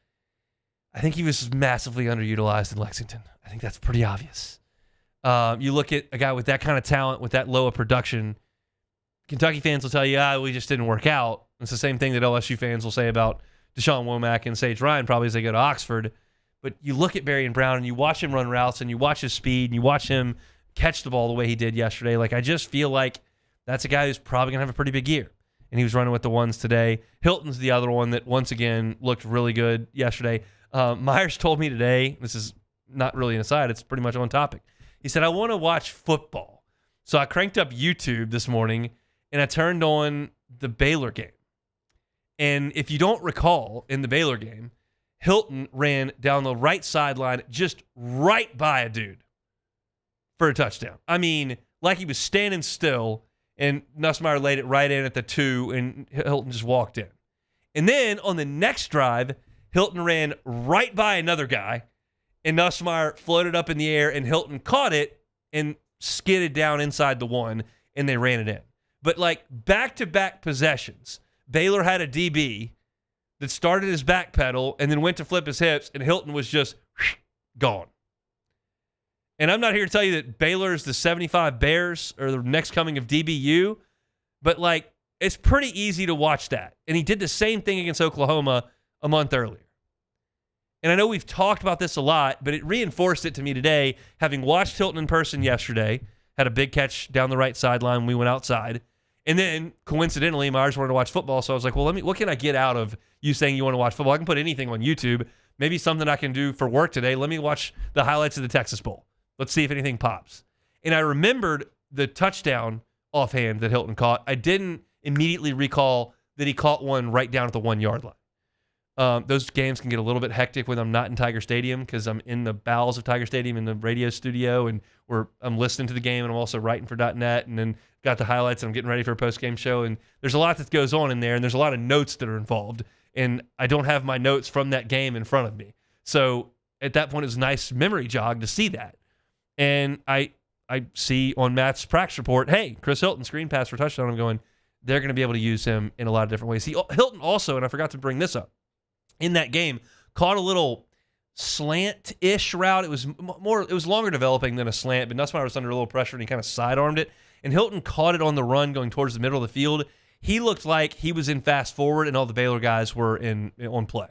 I think he was massively underutilized in Lexington. I think that's pretty obvious. You look at a guy with that kind of talent, with that low of production, Kentucky fans will tell you, we just didn't work out. It's the same thing that LSU fans will say about Deshaun Womack and Sage Ryan probably as they go to Oxford. But you look at Berrien Brown and you watch him run routes and you watch his speed and you watch him catch the ball the way he did yesterday. I just feel like that's a guy who's probably going to have a pretty big year. And he was running with the ones today. Hilton's the other one that, once again, looked really good yesterday. Myers told me today, this is not really an aside, it's pretty much on topic. He said, I want to watch football. So I cranked up YouTube this morning, and I turned on the Baylor game. And if you don't recall, in the Baylor game, Hilton ran down the right sideline just right by a dude for a touchdown. I mean, like he was standing still, and Nussmeier laid it right in at the 2, and Hilton just walked in. And then on the next drive, Hilton ran right by another guy, and Nussmeier floated up in the air, and Hilton caught it and skidded down inside the 1, and they ran it in. But like back-to-back possessions, Baylor had a DB that started his back pedal and then went to flip his hips, and Hilton was just gone. And I'm not here to tell you that Baylor is the 75 Bears or the next coming of DBU, but like it's pretty easy to watch that. And he did the same thing against Oklahoma a month earlier. And I know we've talked about this a lot, but it reinforced it to me today, having watched Hilton in person yesterday, had a big catch down the right sideline when we went outside. And then, coincidentally, Myers wanted to watch football, so I was like, well, what can I get out of you saying you want to watch football? I can put anything on YouTube. Maybe something I can do for work today. Let me watch the highlights of the Texas Bowl. Let's see if anything pops. And I remembered the touchdown offhand that Hilton caught. I didn't immediately recall that he caught one right down at the 1-yard line. Those games can get a little bit hectic when I'm not in Tiger Stadium because I'm in the bowels of Tiger Stadium in the radio studio, and I'm listening to the game, and I'm also writing for .net, and then got the highlights, and I'm getting ready for a post-game show, and there's a lot that goes on in there, and there's a lot of notes that are involved, and I don't have my notes from that game in front of me. So at that point, it was a nice memory jog to see that. And I see on Matt's practice report, hey, Chris Hilton, screen pass for touchdown. I'm going, they're going to be able to use him in a lot of different ways. Hilton also, and I forgot to bring this up, in that game, caught a little slant-ish route. It was longer developing than a slant, but Nussmeier was under a little pressure, and he kind of sidearmed it. And Hilton caught it on the run going towards the middle of the field. He looked like he was in fast forward, and all the Baylor guys were on play.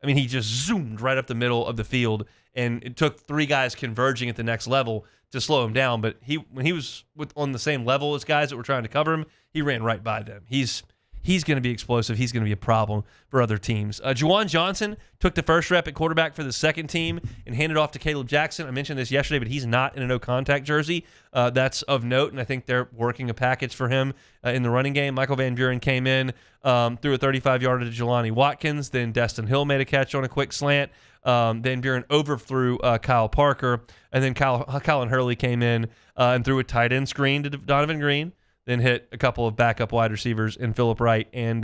I mean, he just zoomed right up the middle of the field, and it took 3 guys converging at the next level to slow him down. But when he was on the same level as guys that were trying to cover him, he ran right by them. He's going to be explosive. He's going to be a problem for other teams. Juwan Johnson took the first rep at quarterback for the second team and handed off to Caleb Jackson. I mentioned this yesterday, but he's not in a no-contact jersey. That's of note, and I think they're working a package for him in the running game. Michael Van Buren came in, threw a 35-yarder to Jelani Watkins. Then Destin Hill made a catch on a quick slant. Van Buren overthrew Kyle Parker. And then Colin Hurley came in and threw a tight end screen to Donovan Green. Then hit a couple of backup wide receivers in Phillip Wright and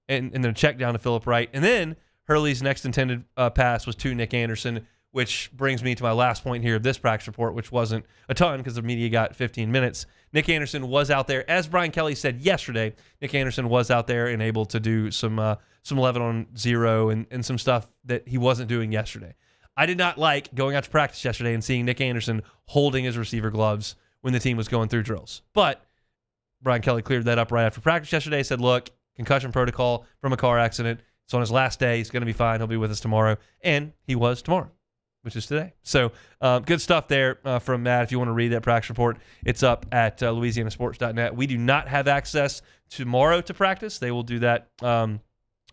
then a check down to Phillip Wright. And then Hurley's next intended pass was to Nick Anderson, which brings me to my last point here of this practice report, which wasn't a ton because the media got 15 minutes. Nick Anderson was out there. As Brian Kelly said yesterday, Nick Anderson was out there and able to do some 11-on-0 and some stuff that he wasn't doing yesterday. I did not like going out to practice yesterday and seeing Nick Anderson holding his receiver gloves when the team was going through drills. But Brian Kelly cleared that up right after practice yesterday. Said, look, concussion protocol from a car accident. It's on his last day. He's going to be fine. He'll be with us tomorrow. And he was tomorrow, which is today. So good stuff there from Matt. If you want to read that practice report, it's up at louisianasports.net. We do not have access tomorrow to practice. They will do that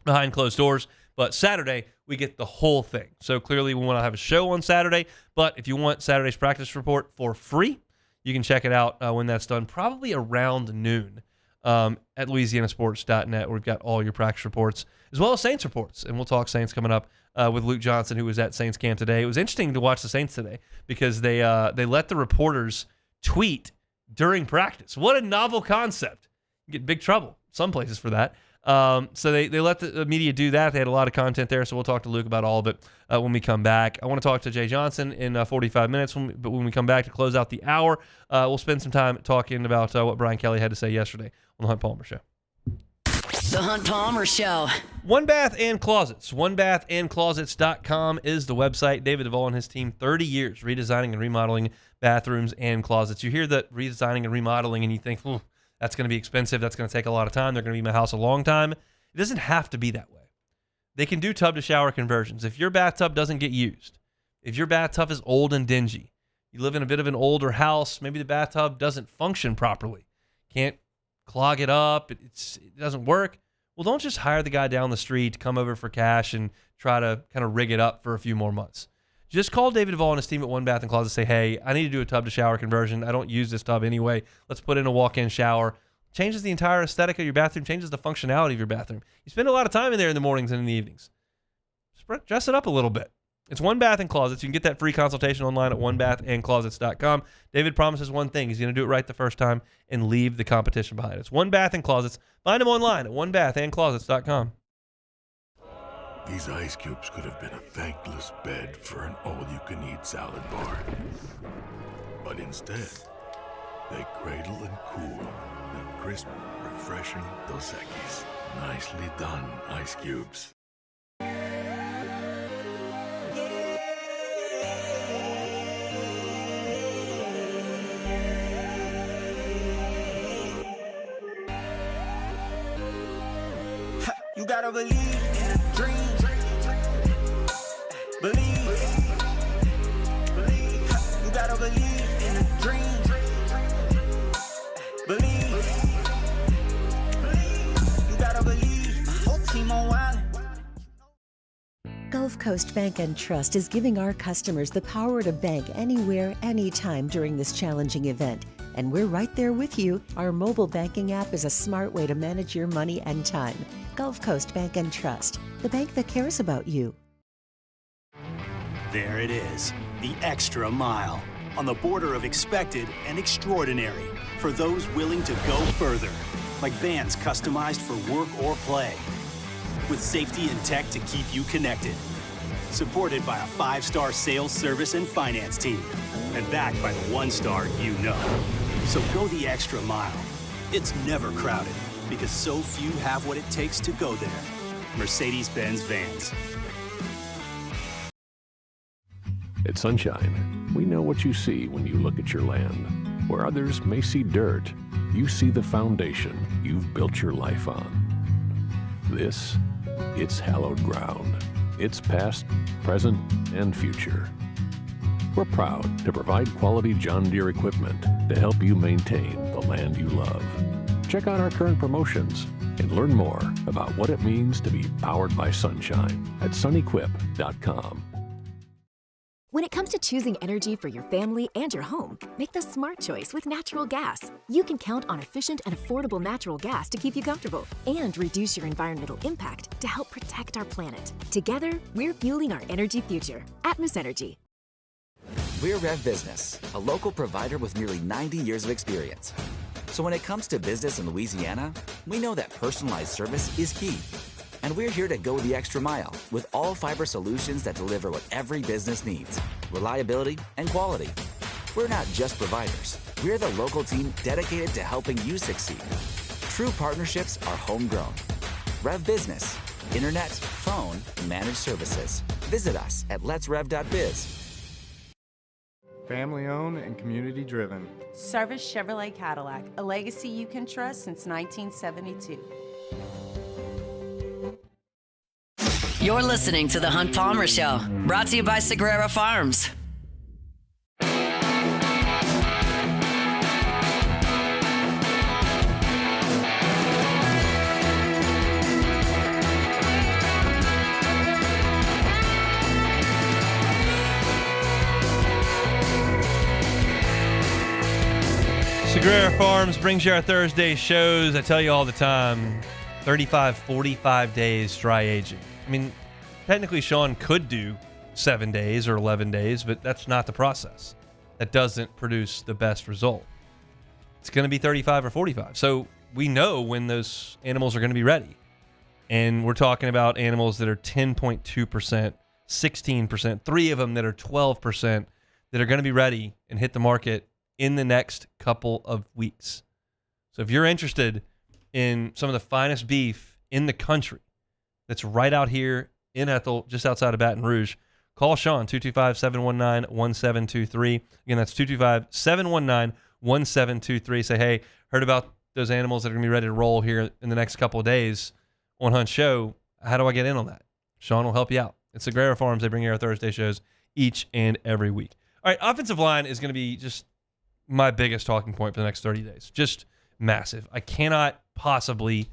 behind closed doors. But Saturday, we get the whole thing. So clearly we want to have a show on Saturday. But if you want Saturday's practice report for free, you can check it out when that's done, probably around noon at louisianasports.net, where we've got all your practice reports, as well as Saints reports. And we'll talk Saints coming up with Luke Johnson, who was at Saints camp today. It was interesting to watch the Saints today because they let the reporters tweet during practice. What a novel concept. You get in big trouble some places for that. So they let the media do that. They had a lot of content there, so we'll talk to Luke about all of it when we come back. I want to talk to Jay Johnson in 45 minutes, but when we come back to close out the hour, we'll spend some time talking about what Brian Kelly had to say yesterday on the Hunt Palmer Show. The Hunt Palmer Show. One Bath and Closets. OneBathAndClosets.com is the website. David Duvall and his team, 30 years redesigning and remodeling bathrooms and closets. You hear that redesigning and remodeling and you think, that's going to be expensive. That's going to take a lot of time. They're going to be in my house a long time. It doesn't have to be that way. They can do tub-to-shower conversions. If your bathtub doesn't get used, if your bathtub is old and dingy, you live in a bit of an older house, maybe the bathtub doesn't function properly, can't clog it up, it doesn't work, well, don't just hire the guy down the street to come over for cash and try to kind of rig it up for a few more months. Just call David Duvall and his team at One Bath and Closet. Say, hey, I need to do a tub-to-shower conversion. I don't use this tub anyway. Let's put in a walk-in shower. Changes the entire aesthetic of your bathroom. Changes the functionality of your bathroom. You spend a lot of time in there in the mornings and in the evenings. Just dress it up a little bit. It's One Bath and Closets. You can get that free consultation online at onebathandclosets.com. David promises one thing. He's going to do it right the first time and leave the competition behind. It's One Bath and Closets. Find him online at onebathandclosets.com. These ice cubes could have been a thankless bed for an all-you-can-eat salad bar. But instead, they cradle and cool the crisp, refreshing Dos Equis. Nicely done, ice cubes. You gotta believe in a dream. Believe. You gotta believe in a dream. Believe. You gotta believe. Whole team on wildin'. Gulf Coast Bank and Trust is giving our customers the power to bank anywhere, anytime during this challenging event. And we're right there with you. Our mobile banking app is a smart way to manage your money and time. Gulf Coast Bank and Trust, the bank that cares about you. There it is, the extra mile, on the border of expected and extraordinary, for those willing to go further, like vans customized for work or play, with safety and tech to keep you connected, supported by a 5-star sales, service, and finance team, and backed by the 1-star you know. So go the extra mile. It's never crowded, because so few have what it takes to go there. Mercedes-Benz Vans. At Sunshine, we know what you see when you look at your land. Where others may see dirt, you see the foundation you've built your life on. This, it's hallowed ground. It's past, present, and future. We're proud to provide quality John Deere equipment to help you maintain the land you love. Check out our current promotions and learn more about what it means to be powered by sunshine at sunequip.com. When it comes to choosing energy for your family and your home, make the smart choice with natural gas. You can count on efficient and affordable natural gas to keep you comfortable and reduce your environmental impact to help protect our planet. Together, we're fueling our energy future. Atmos Energy. We're Rev Business, a local provider with nearly 90 years of experience. So when it comes to business in Louisiana, we know that personalized service is key. And we're here to go the extra mile with all fiber solutions that deliver what every business needs: reliability and quality. We're not just providers. We're the local team dedicated to helping you succeed. True partnerships are homegrown. Rev Business, internet, phone, and managed services. Visit us at letsrev.biz. Family owned and community driven. Service Chevrolet Cadillac, a legacy you can trust since 1972. You're listening to The Hunt Palmer Show, brought to you by Sagrera Farms. Sagrera Farms brings you our Thursday shows. I tell you all the time, 35, 45 days dry aging. I mean, technically Sean could do 7 days or 11 days, but that's not the process. That doesn't produce the best result. It's going to be 35 or 45. So we know when those animals are going to be ready. And we're talking about animals that are 10.2%, 16%, 3 of them that are 12% that are going to be ready and hit the market in the next couple of weeks. So if you're interested in some of the finest beef in the country that's right out here in Ethel, just outside of Baton Rouge, call Sean, 225-719-1723. Again, that's 225-719-1723. Say, hey, heard about those animals that are going to be ready to roll here in the next couple of days on Hunt Show. How do I get in on that? Sean will help you out. It's Sagrera Farms. They bring you our Thursday shows each and every week. All right, offensive line is going to be just my biggest talking point for the next 30 days. Just massive. I cannot possibly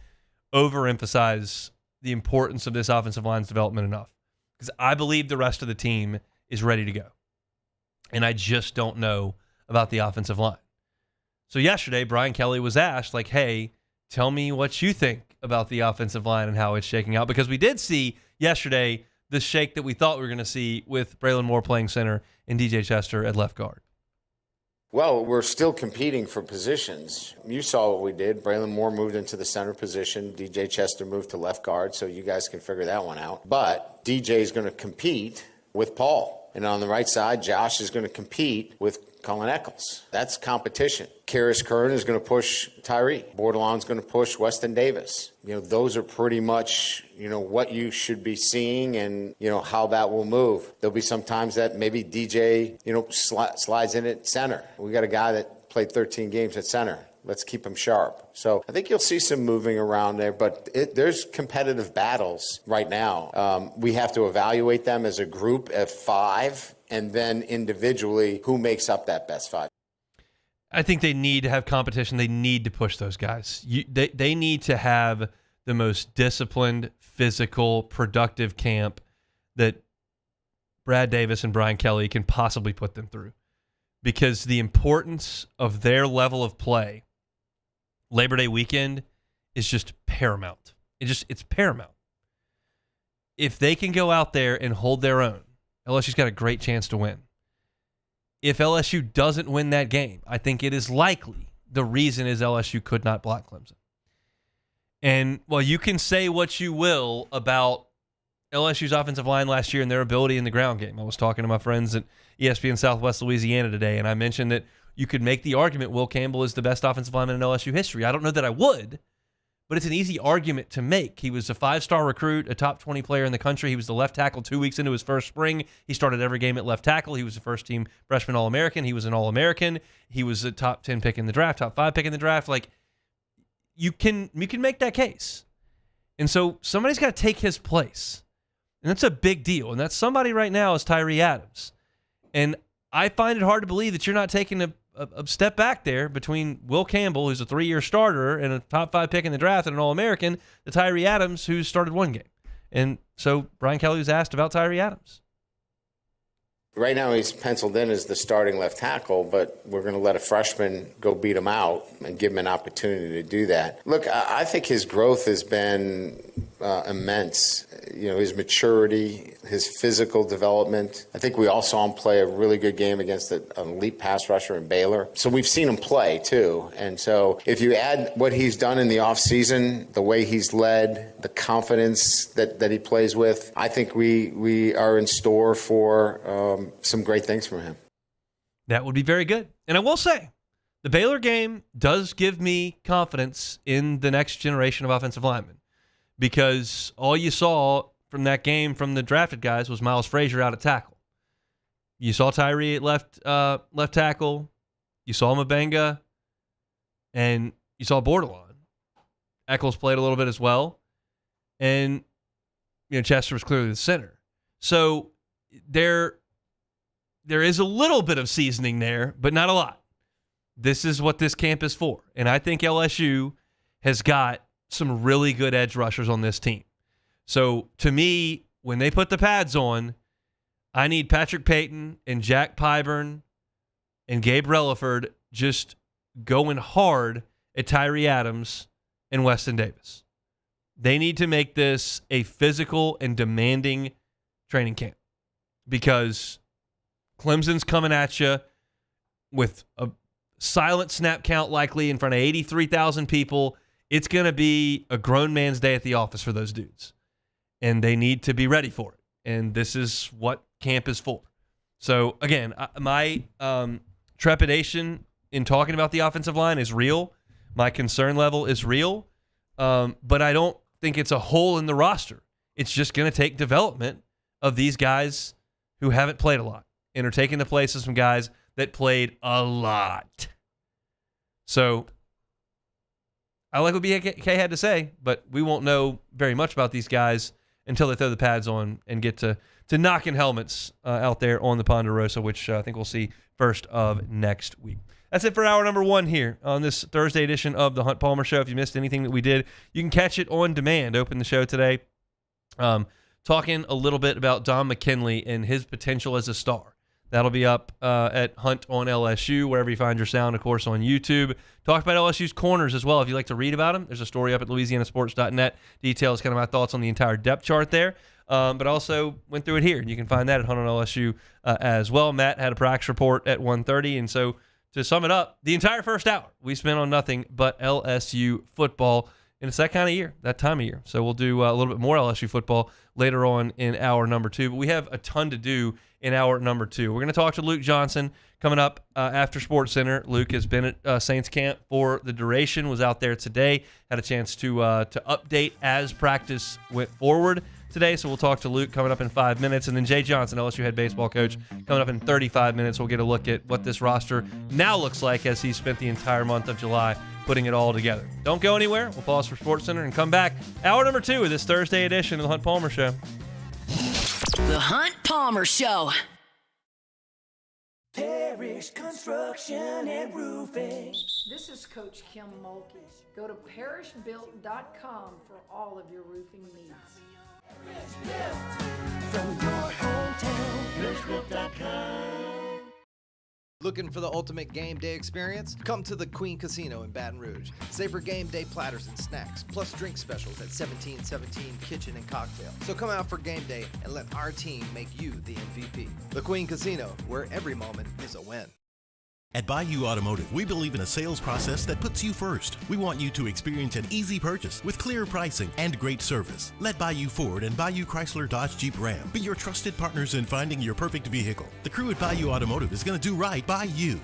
overemphasize the importance of this offensive line's development enough, because I believe the rest of the team is ready to go. And I just don't know about the offensive line. So yesterday, Brian Kelly was asked, like, hey, tell me what you think about the offensive line and how it's shaking out, because we did see yesterday the shake that we thought we were going to see with Braylon Moore playing center and DJ Chester at left guard? Well, we're still competing for positions. You saw what we did. Braylon Moore moved into the center position. DJ Chester moved to left guard, so you guys can figure that one out. But DJ is going to compete with Paul. And on the right side, Josh is going to compete with Colin Eccles. That's competition. Karis Kern is going to push Tyree. Bordelon's going to push Weston Davis. Those are pretty much, what you should be seeing and, how that will move. There'll be some times that maybe DJ, slides in at center. We got a guy that played 13 games at center. Let's keep him sharp. So I think you'll see some moving around there, but there's competitive battles right now. We have to evaluate them as a group of 5, and then individually, who makes up that best 5. I think they need to have competition. They need to push those guys. They need to have the most disciplined, physical, productive camp that Brad Davis and Brian Kelly can possibly put them through, because the importance of their level of play Labor Day weekend is just paramount. It's paramount. If they can go out there and hold their own, LSU's got a great chance to win. If LSU doesn't win that game, I think it is likely the reason is LSU could not block Clemson. And while you can say what you will about LSU's offensive line last year and their ability in the ground game. I was talking to my friends at ESPN Southwest Louisiana today, and I mentioned that you could make the argument Will Campbell is the best offensive lineman in LSU history. I don't know that I would, but it's an easy argument to make. He was a 5-star recruit, a top 20 player in the country. He was the left tackle 2 weeks into his first spring. He started every game at left tackle. He was a first-team freshman All-American. He was an All-American. He was a top 10 pick in the draft, top 5 pick in the draft. Like, you can make that case. And so somebody's got to take his place. And that's a big deal. And that somebody right now is Tyree Adams. And I find it hard to believe that you're not taking a step back there between Will Campbell, who's a 3-year starter and a top 5 pick in the draft and an All-American, to Tyree Adams, who's started 1 game. And so Brian Kelly was asked about Tyree Adams. Right now he's penciled in as the starting left tackle, but we're going to let a freshman go beat him out and give him an opportunity to do that. Look, I think his growth has been immense. His maturity, his physical development. I think we all saw him play a really good game against an elite pass rusher in Baylor. So we've seen him play too. And so if you add what he's done in the offseason, the way he's led, the confidence that he plays with, I think we are in store for some great things from him. That would be very good. And I will say, the Baylor game does give me confidence in the next generation of offensive linemen, because all you saw from that game from the drafted guys was Miles Frazier out at tackle. You saw Tyree at left tackle. You saw Mabenga, and you saw Bordelon. Eccles played a little bit as well, and Chester was clearly the center. So there is a little bit of seasoning there, but not a lot. This is what this camp is for, and I think LSU has got some really good edge rushers on this team. So to me, when they put the pads on, I need Patrick Payton and Jack Pyburn and Gabe Relaford just going hard at Tyree Adams and Weston Davis. They need to make this a physical and demanding training camp, because Clemson's coming at you with a silent snap count likely in front of 83,000 people. It's going to be a grown man's day at the office for those dudes, and they need to be ready for it. And this is what camp is for. So, again, my trepidation in talking about the offensive line is real. My concern level is real, but I don't think it's a hole in the roster. It's just going to take development of these guys who haven't played a lot and are taking the place of some guys that played a lot. So I like what BK had to say, but we won't know very much about these guys until they throw the pads on and get to knocking helmets out there on the Ponderosa, which I think we'll see first of next week. That's it for hour number 1 here on this Thursday edition of the Hunt Palmer Show. If you missed anything that we did, you can catch it on demand. Open the show today, talking a little bit about Don McKinley and his potential as a star. That'll be up at Hunt on LSU, wherever you find your sound, of course, on YouTube. Talked about LSU's corners as well. If you'd like to read about them, there's a story up at louisianasports.net. Details kind of my thoughts on the entire depth chart there. But also went through it here. And you can find that at Hunt on LSU as well. Matt had a practice report at 1:30. And so to sum it up, the entire first hour we spent on nothing but LSU football. And it's that kind of year, that time of year. So we'll do a little bit more LSU football later on in hour number 2. But we have a ton to do in hour number 2. We're going to talk to Luke Johnson coming up after Sports Center. Luke has been at Saints camp for the duration, was out there today, had a chance to update as practice went forward today. So we'll talk to Luke coming up in 5 minutes. And then Jay Johnson, LSU head baseball coach, coming up in 35 minutes. We'll get a look at what this roster now looks like as he spent the entire month of July putting it all together. Don't go anywhere. We'll pause for Sports Center and come back. Hour number 2 of this Thursday edition of the Hunt Palmer Show. The Hunt Palmer Show. Parish Construction and Roofing. This is Coach Kim Mulkey. Go to parishbuilt.com for all of your roofing needs. From your hometown, parishbuilt.com. Looking for the ultimate game day experience? Come to the Queen Casino in Baton Rouge. Savor game day platters and snacks, plus drink specials at 1717 Kitchen and Cocktail. So come out for game day and let our team make you the MVP. The Queen Casino, where every moment is a win. At Bayou Automotive, we believe in a sales process that puts you first. We want you to experience an easy purchase with clear pricing and great service. Let Bayou Ford and Bayou Chrysler Dodge Jeep Ram be your trusted partners in finding your perfect vehicle. The crew at Bayou Automotive is going to do right by you.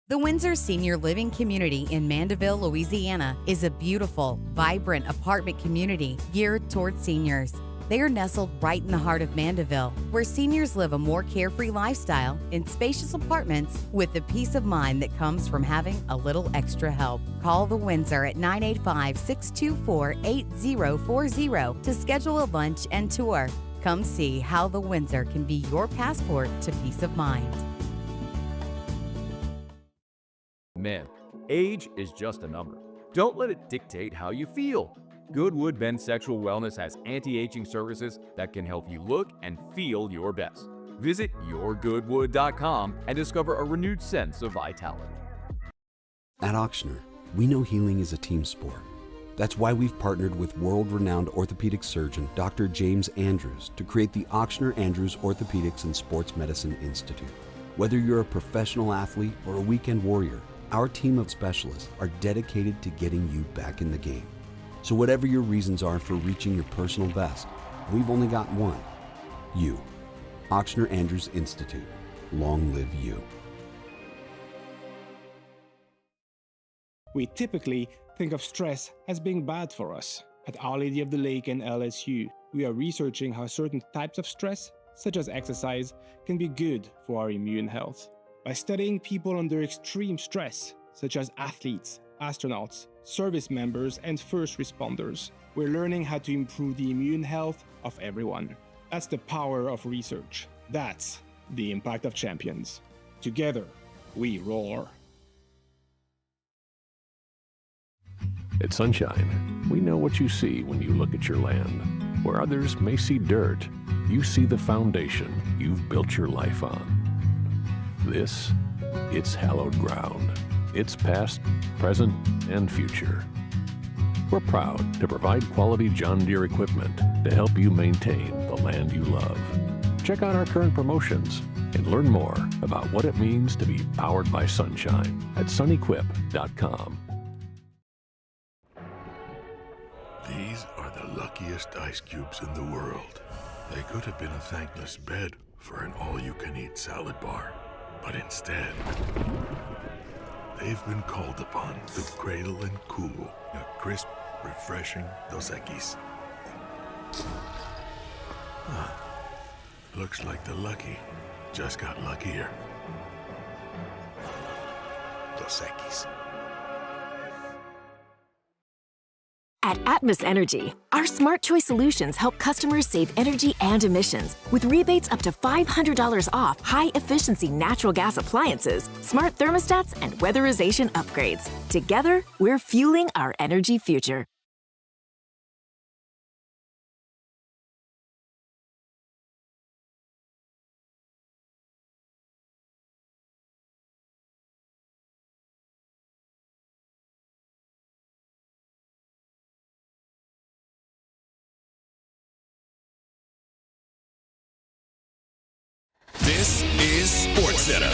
The Windsor Senior Living Community in Mandeville, Louisiana is a beautiful, vibrant apartment community geared towards seniors. They are nestled right in the heart of Mandeville, where seniors live a more carefree lifestyle in spacious apartments with the peace of mind that comes from having a little extra help. Call the Windsor at 985-624-8040 to schedule a lunch and tour. Come see how the Windsor can be your passport to peace of mind. Men, age is just a number. Don't let it dictate how you feel. Goodwood Men's Sexual Wellness has anti-aging services that can help you look and feel your best. Visit yourgoodwood.com and discover a renewed sense of vitality. At Ochsner, we know healing is a team sport. That's why we've partnered with world-renowned orthopedic surgeon Dr. James Andrews to create the Ochsner Andrews Orthopedics and Sports Medicine Institute. Whether you're a professional athlete or a weekend warrior, our team of specialists are dedicated to getting you back in the game. So whatever your reasons are for reaching your personal best, we've only got one. You. Ochsner Andrews Institute. Long live you. We typically think of stress as being bad for us. At Our Lady of the Lake and LSU, we are researching how certain types of stress, such as exercise, can be good for our immune health. By studying people under extreme stress, such as athletes, astronauts, service members, and first responders, we're learning how to improve the immune health of everyone. That's the power of research. That's the impact of champions. Together, we roar. At Sunshine, we know what you see when you look at your land. Where others may see dirt, you see the foundation you've built your life on. This, it's hallowed ground. It's past, present, and future. We're proud to provide quality John Deere equipment to help you maintain the land you love. Check out our current promotions and learn more about what it means to be powered by sunshine at sunequip.com. These are the luckiest ice cubes in the world. They could have been a thankless bed for an all-you-can-eat salad bar. But instead, they've been called upon to cradle and cool a crisp, refreshing Dos Equis. Looks like the lucky just got luckier. Dos Equis. At Atmos Energy, our Smart Choice solutions help customers save energy and emissions with rebates up to $500 off high-efficiency natural gas appliances, smart thermostats, and weatherization upgrades. Together, we're fueling our energy future. This is SportsCenter.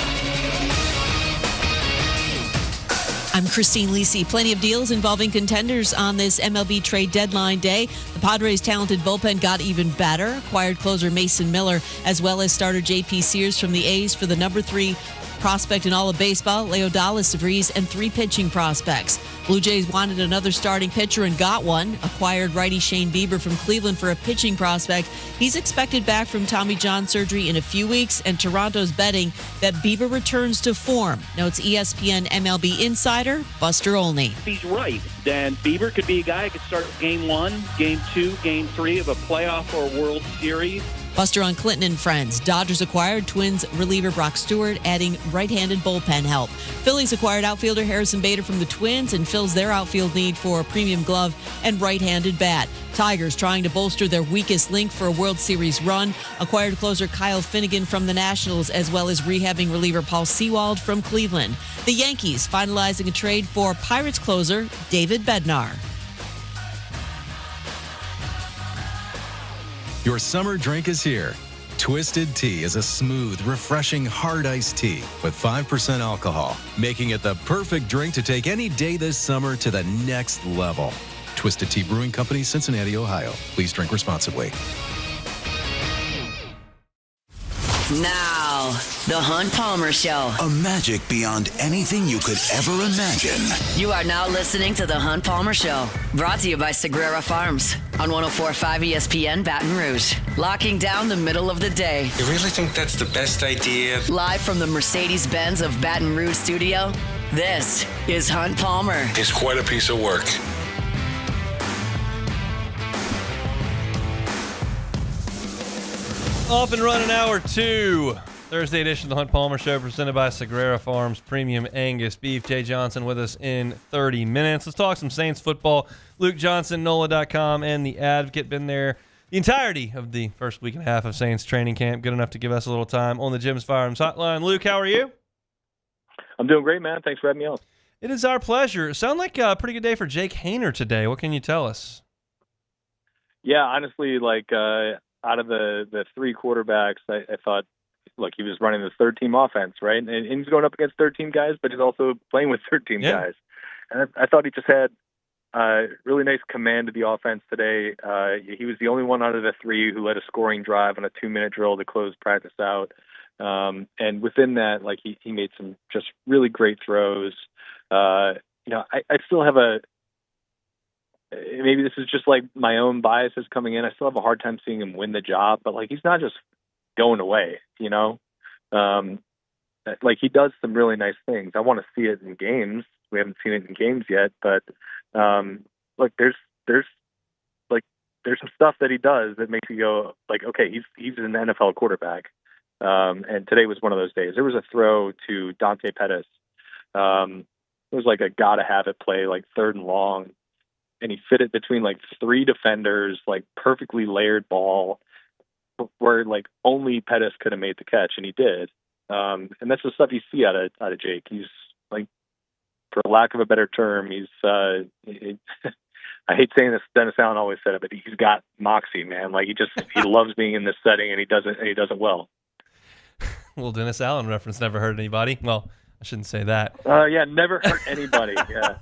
I'm Christine Lisi. Plenty of deals involving contenders on this MLB trade deadline day. The Padres' talented bullpen got even better. Acquired closer Mason Miller, as well as starter J.P. Sears from the A's for the number 3 prospect in all of baseball, Leo Dallas DeVries, and 3 pitching prospects. Blue Jays wanted another starting pitcher and got one. Acquired righty Shane Bieber from Cleveland for a pitching prospect. He's expected back from Tommy John surgery in a few weeks, and Toronto's betting that Bieber returns to form. Notes ESPN MLB insider Buster Olney. He's right. Then Bieber could be a guy who could start Game 1, Game 2, Game 3 of a playoff or World Series. Buster on Clinton and Friends. Dodgers acquired Twins reliever Brock Stewart, adding right-handed bullpen help. Phillies acquired outfielder Harrison Bader from the Twins and fills their outfield need for a premium glove and right-handed bat. Tigers trying to bolster their weakest link for a World Series run. Acquired closer Kyle Finnegan from the Nationals, as well as rehabbing reliever Paul Sewald from Cleveland. The Yankees finalizing a trade for Pirates closer David Bednar. Your summer drink is here. Twisted Tea is a smooth, refreshing, hard iced tea with 5% alcohol, making it the perfect drink to take any day this summer to the next level. Twisted Tea Brewing Company, Cincinnati, Ohio. Please drink responsibly. Now, the Hunt Palmer Show. A magic beyond anything you could ever imagine. You are now listening to the Hunt Palmer Show, brought to you by Sagrera Farms on 104.5 ESPN Baton Rouge. Locking down the middle of the day. You really think that's the best idea? Live from the Mercedes-Benz of Baton Rouge studio, this is Hunt Palmer. It's quite a piece of work. Off and running hour 2. Thursday edition of the Hunt Palmer Show, presented by Sagrera Farms Premium Angus Beef. Jay Johnson with us in 30 minutes. Let's talk some Saints football. Luke Johnson, NOLA.com, and The Advocate. Been there the entirety of the first week and a half of Saints training camp. Good enough to give us a little time on the Jim's Firearms Hotline. Luke, how are you? I'm doing great, man. Thanks for having me on. It is our pleasure. Sound like a pretty good day for Jake Haener today. What can you tell us? Yeah, honestly, out of the 3 quarterbacks, I thought, look, he was running the third-team offense, right? And he's going up against 13 guys, but he's also playing with 13 guys. And I thought he just had really nice command of the offense today. He was the only one out of the 3 who led a scoring drive on a 2-minute drill to close practice out. And within that, he made some just really great throws. I still have maybe this is just like my own biases coming in. I still have a hard time seeing him win the job, but he's not just going away, he does some really nice things. I want to see it in games. We haven't seen it in games yet, but there's some stuff that he does that makes you go okay, he's an NFL quarterback. And today was one of those days. There was a throw to Dante Pettis. It was a gotta have it play, 3rd and long. And he fit it between 3 defenders, perfectly layered ball, where only Pettis could have made the catch, and he did. And that's the stuff you see out of Jake. He's for lack of a better term, he's I hate saying this. Dennis Allen always said it, but he's got moxie, man. He loves being in this setting, and he does it well. Well, Dennis Allen reference never hurt anybody. Well, I shouldn't say that. Never hurt anybody. Yeah.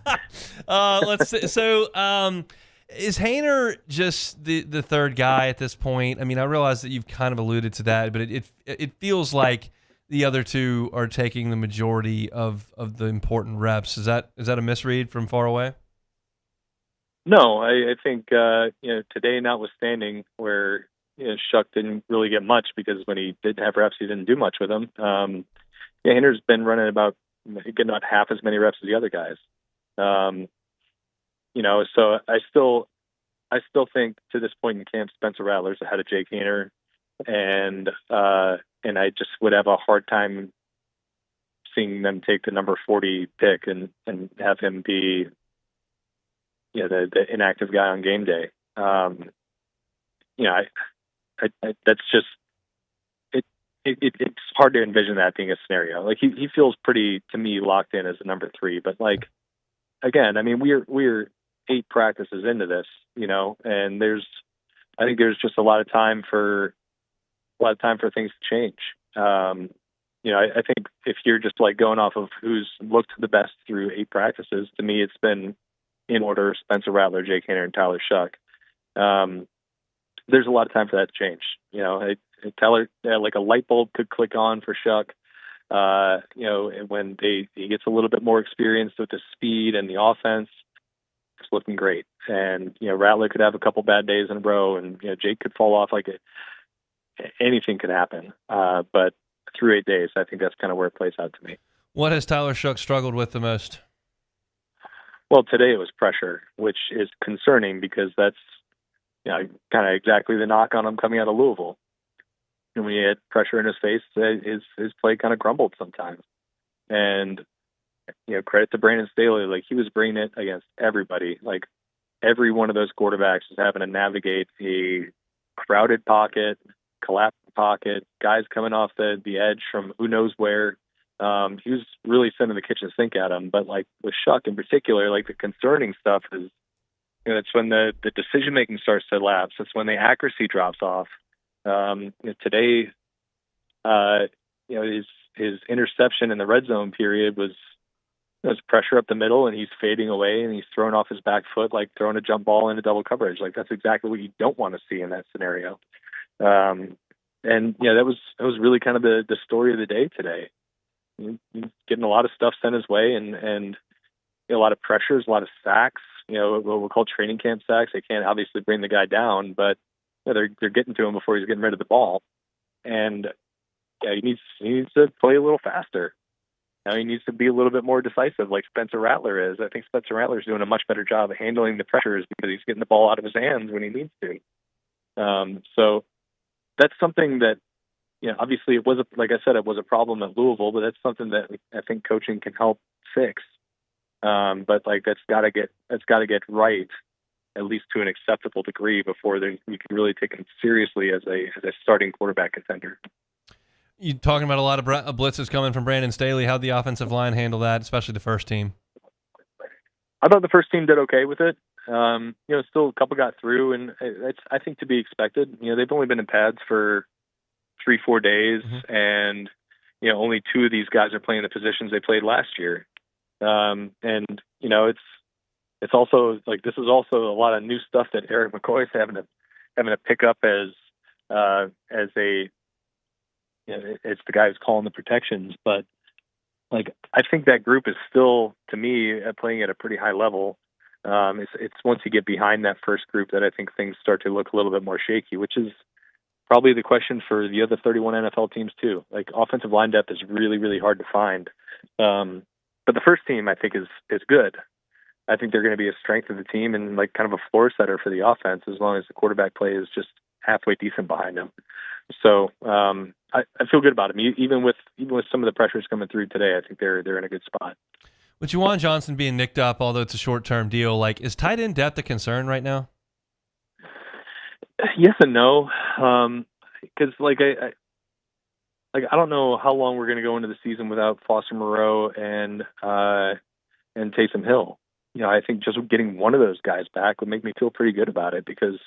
Let's see. So, is Haener just the third guy at this point? I mean, I realize that you've kind of alluded to that, but it feels like the other 2 are taking the majority of the important reps. Is that a misread from far away? No, I think today notwithstanding, where Shuck didn't really get much because when he did have reps, he didn't do much with them. Haener's been running about getting about half as many reps as the other guys. So I still think to this point in camp, Spencer Rattler's ahead of Jake Haener, and I just would have a hard time seeing them take the number 40 pick and have him be the inactive guy on game day. That's just it's hard to envision that being a scenario. He feels pretty, to me, locked in as a number 3. But again, I mean, we're 8 practices into this, and I think there's just a lot of time for things to change. I think if you're just like going off of who's looked the best through 8 practices, to me, it's been in order: Spencer Rattler, Jake Haener, and Tyler Shuck. There's a lot of time for that to change. Tyler, like a light bulb could click on for Shuck. When he gets a little bit more experienced with the speed and the offense, it's looking great. And Rattler could have a couple bad days in a row, and Jake could fall off. Like anything could happen. But through 8 days, I think that's kind of where it plays out to me. What has Tyler Shuck struggled with the most? Well, today it was pressure, which is concerning because that's kind of exactly the knock on him coming out of Louisville. And when he had pressure in his face, his play kind of crumbled sometimes. And credit to Brandon Staley, like he was bringing it against everybody. Like every one of those quarterbacks is having to navigate a crowded pocket, collapsed pocket, guys coming off the edge from who knows where. He was really sending the kitchen sink at him. But like with Shuck in particular, like the concerning stuff is, that's when the decision making starts to lapse. That's when the accuracy drops off. Today, his interception in the red zone period was pressure up the middle, and he's fading away, and he's throwing off his back foot like throwing a jump ball into double coverage. Like that's exactly what you don't want to see in that scenario. That was really kind of the story of the day today. He's getting a lot of stuff sent his way, and a lot of pressures, a lot of sacks. What we'll call training camp sacks. They can't obviously bring the guy down, but they're getting to him before he's getting rid of the ball. And he needs to play a little faster. He needs to be a little bit more decisive, like Spencer Rattler is. I think Spencer Rattler is doing a much better job of handling the pressures because he's getting the ball out of his hands when he needs to. So that's something that, obviously it was like I said, it was a problem at Louisville, but that's something that I think coaching can help fix. But like that's got to get right, at least to an acceptable degree, before you can really take him seriously as a starting quarterback contender. You talking about a lot of blitzes coming from Brandon Staley. How'd the offensive line handle that, especially the first team? I thought the first team did okay with it. Still a couple got through, and it's I think to be expected. They've only been in pads for 3-4 days, and only 2 of these guys are playing the positions they played last year. It's also like this is also a lot of new stuff that Eric McCoy is having to pick up as it's the guy who's calling the protections. But like I think that group is still, to me, playing at a pretty high level. It's once you get behind that first group that I think things start to look a little bit more shaky, which is probably the question for the other 31 NFL teams too. Like offensive line depth is really, really hard to find. But the first team I think is good. I think they're going to be a strength of the team and like kind of a floor setter for the offense as long as the quarterback play is just halfway decent behind them. So I feel good about them. Even with some of the pressures coming through today, I think they're in a good spot. With Juwan Johnson being nicked up, although it's a short-term deal, like is tight end depth a concern right now? Yes and no, because I don't know how long we're going to go into the season without Foster Moreau and Taysom Hill. I think just getting one of those guys back would make me feel pretty good about it because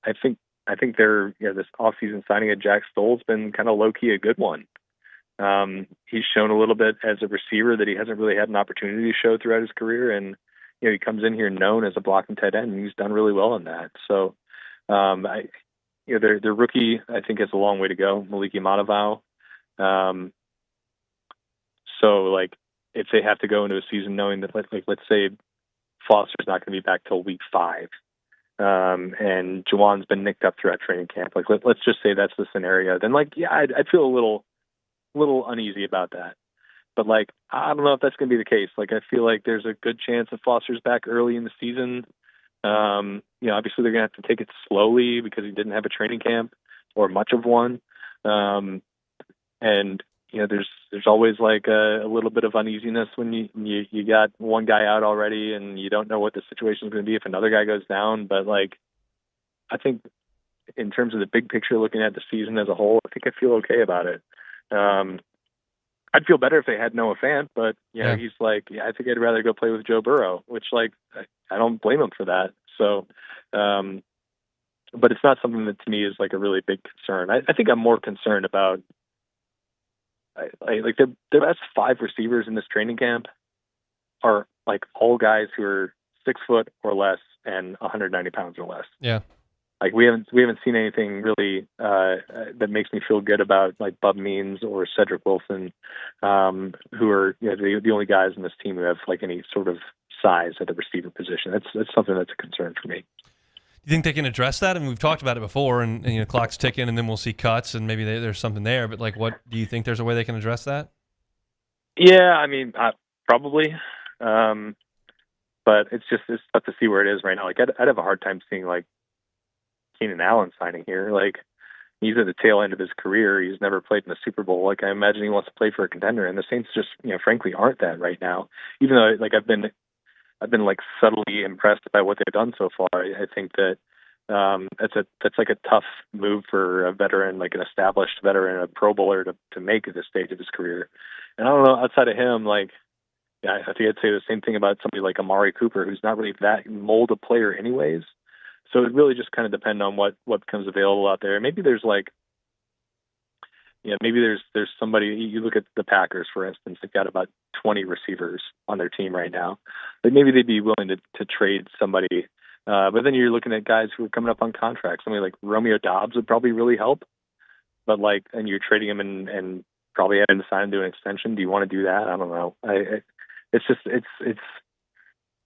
I think they're this offseason signing of Jack Stoll's been kind of low key a good one. He's shown a little bit as a receiver that he hasn't really had an opportunity to show throughout his career, and he comes in here known as a blocking tight end, and he's done really well in that. So, their rookie I think has a long way to go, Maliki Matavao. So like if they have to go into a season knowing that let's say Foster's not going to be back till week 5. And Juwan's been nicked up throughout training camp. Like let's just say that's the scenario. Then I'd feel a little uneasy about that. But like I don't know if that's going to be the case. Like I feel like there's a good chance that Foster's back early in the season. Obviously they're going to have to take it slowly because he didn't have a training camp or much of one. And there's always like a little bit of uneasiness when you got one guy out already and you don't know what the situation is going to be if another guy goes down. But like, I think in terms of the big picture, looking at the season as a whole, I think I feel okay about it. I'd feel better if they had Noah Fant, but he's like, I think I'd rather go play with Joe Burrow, which like, I don't blame him for that. So, but it's not something that to me is like a really big concern. I think I'm more concerned about like the best 5 receivers in this training camp are like all guys who are 6 foot or less and 190 pounds or less. Yeah. Like we haven't seen anything really that makes me feel good about like Bub Means or Cedric Wilson, who are the only guys in this team who have like any sort of size at the receiver position. That's something that's a concern for me. Do you think they can address that? I mean, we've talked about it before, and clock's ticking, and then we'll see cuts, and maybe there's something there. But like, what do you think? There's a way they can address that? Yeah, I mean, probably, but it's tough to see where it is right now. Like, I'd have a hard time seeing like Keenan Allen signing here. Like, he's at the tail end of his career. He's never played in the Super Bowl. Like, I imagine he wants to play for a contender, and the Saints just, frankly, aren't that right now. Even though, like, I've been like subtly impressed by what they've done so far. I think that that's like a tough move for a veteran, like an established veteran, a Pro Bowler to make at this stage of his career. And I don't know, outside of him, like, yeah, I think I'd say the same thing about somebody like Amari Cooper, who's not really that mold of player anyways. So it really just kind of depends on what becomes available out there. Maybe there's like, maybe there's somebody. You look at the Packers, for instance; they've got about 20 receivers on their team right now. But maybe they'd be willing to trade somebody. But then you're looking at guys who are coming up on contracts. Somebody like Romeo Doubs would probably really help. But and you're trading him and probably having to sign him to an extension. Do you want to do that? I don't know.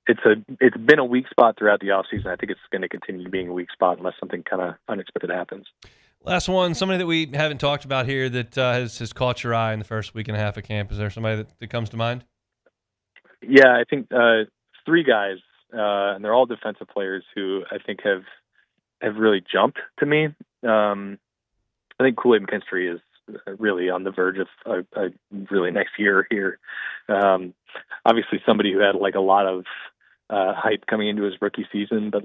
It's been a weak spot throughout the offseason. I think it's going to continue being a weak spot unless something kind of unexpected happens. Last one, somebody that we haven't talked about here that has caught your eye in the first week and a half of camp. Is there somebody that comes to mind? Yeah, I think 3 guys, and they're all defensive players who I think have really jumped to me. I think Kool-Aid McKinstry is really on the verge of a really next year here. Obviously, somebody who had like a lot of hype coming into his rookie season, but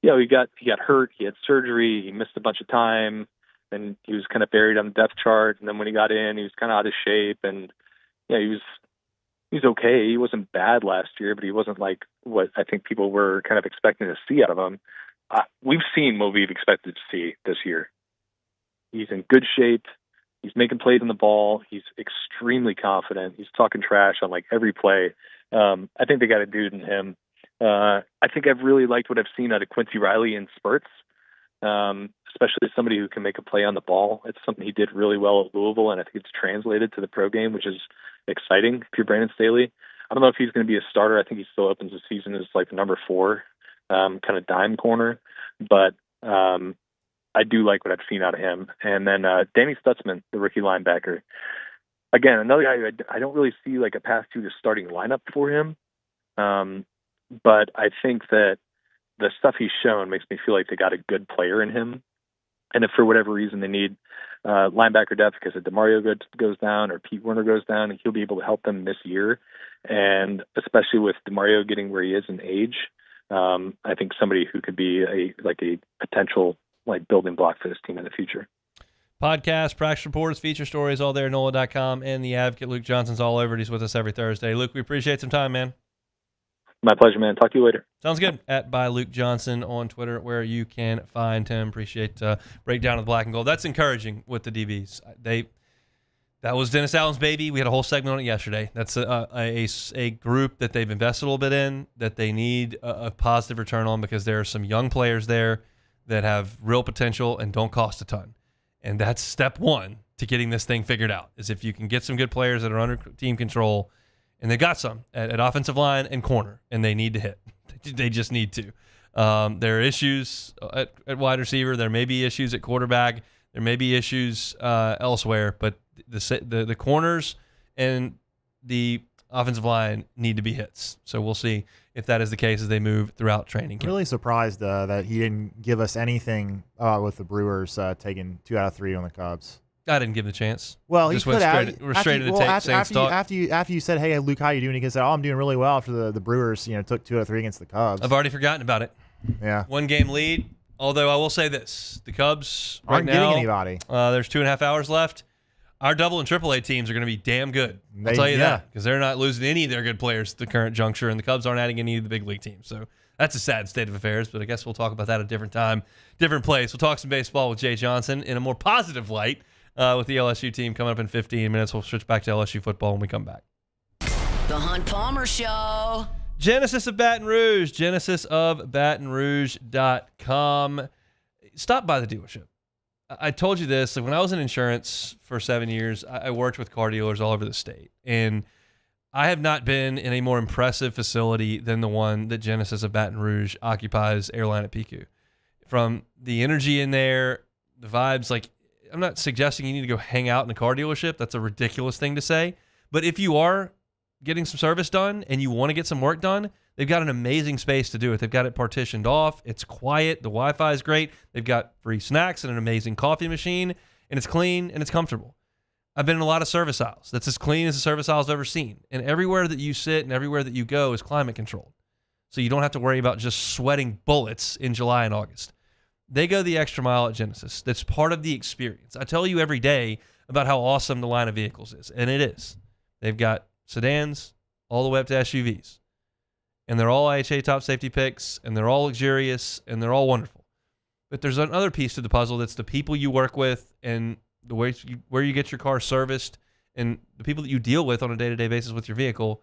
he got hurt, he had surgery, he missed a bunch of time, and he was kind of buried on the depth chart. And then when he got in, he was kind of out of shape, and he was okay. He wasn't bad last year, but he wasn't like what I think people were kind of expecting to see out of him. We've seen what we've expected to see this year. He's in good shape. He's making plays on the ball. He's extremely confident. He's talking trash on like every play. I think they got a dude in him. I think I've really liked what I've seen out of Quincy Riley in spurts, especially somebody who can make a play on the ball. It's something he did really well at Louisville, and I think it's translated to the pro game, which is exciting if you're Brandon Staley. I don't know if he's going to be a starter. I think he still opens the season as like the number 4 kind of dime corner, but I do like what I've seen out of him. And then Danny Stutzman, the rookie linebacker. Again, another guy who I don't really see like a path to the starting lineup for him. But I think that the stuff he's shown makes me feel like they got a good player in him. And if for whatever reason they need linebacker depth because if DeMario goes down or Pete Werner goes down, he'll be able to help them this year. And especially with DeMario getting where he is in age, I think somebody who could be a potential like building block for this team in the future. Podcast, practice reports, feature stories, all there at NOLA.com, and the Advocate. Luke Johnson's all over it. He's with us every Thursday. Luke, we appreciate some time, man. My pleasure, man. Talk to you later. Sounds good. @by Luke Johnson on Twitter, where you can find him. Appreciate breakdown of the black and gold. That's encouraging with the DBs. That was Dennis Allen's baby. We had a whole segment on it yesterday. That's a group that they've invested a little bit in, that they need a positive return on because there are some young players there that have real potential and don't cost a ton. And that's step 1 to getting this thing figured out, is if you can get some good players that are under team control, and they got some at offensive line and corner, and they need to hit. They just need to. There are issues at wide receiver. There may be issues at quarterback. There may be issues elsewhere, but the corners and the offensive line need to be hits. So we'll see if that is the case as they move throughout training camp. Really surprised that he didn't give us anything with the Brewers taking 2 out of 3 on the Cubs. I didn't give him a chance. Well, just he went could straight into take Saints talk. After you said, "Hey, Luke, how you doing?" He said, "Oh, I'm doing really well." After the Brewers, took 2 out of 3 against the Cubs. I've already forgotten about it. Yeah, 1-game lead. Although I will say this: the Cubs aren't getting anybody. There's 2.5 hours left. Our double and AAA teams are going to be damn good. I'll tell you that, because they're not losing any of their good players at the current juncture, and the Cubs aren't adding any of the big league teams. So that's a sad state of affairs, but I guess we'll talk about that at a different time, different place. We'll talk some baseball with Jay Johnson in a more positive light with the LSU team coming up in 15 minutes. We'll switch back to LSU football when we come back. The Hunt Palmer Show. Genesis of Baton Rouge, genesisofbatonrouge.com. Stop by the dealership. I told you this, like when I was in insurance for 7 years, I worked with car dealers all over the state. And I have not been in a more impressive facility than the one that Genesis of Baton Rouge occupies Airline at PQ. From the energy in there, the vibes, like I'm not suggesting you need to go hang out in a car dealership. That's a ridiculous thing to say. But if you are getting some service done and you want to get some work done, they've got an amazing space to do it. They've got it partitioned off. It's quiet. The Wi-Fi is great. They've got free snacks and an amazing coffee machine, and it's clean and it's comfortable. I've been in a lot of service aisles. That's as clean as a service aisle I've ever seen. And everywhere that you sit and everywhere that you go is climate controlled. So you don't have to worry about just sweating bullets in July and August. They go the extra mile at Genesis. That's part of the experience. I tell you every day about how awesome the line of vehicles is, and it is. They've got sedans all the way up to SUVs. And they're all IHA top safety picks, and they're all luxurious, and they're all wonderful. But there's another piece to the puzzle that's the people you work with and the way where you get your car serviced and the people that you deal with on a day-to-day basis with your vehicle.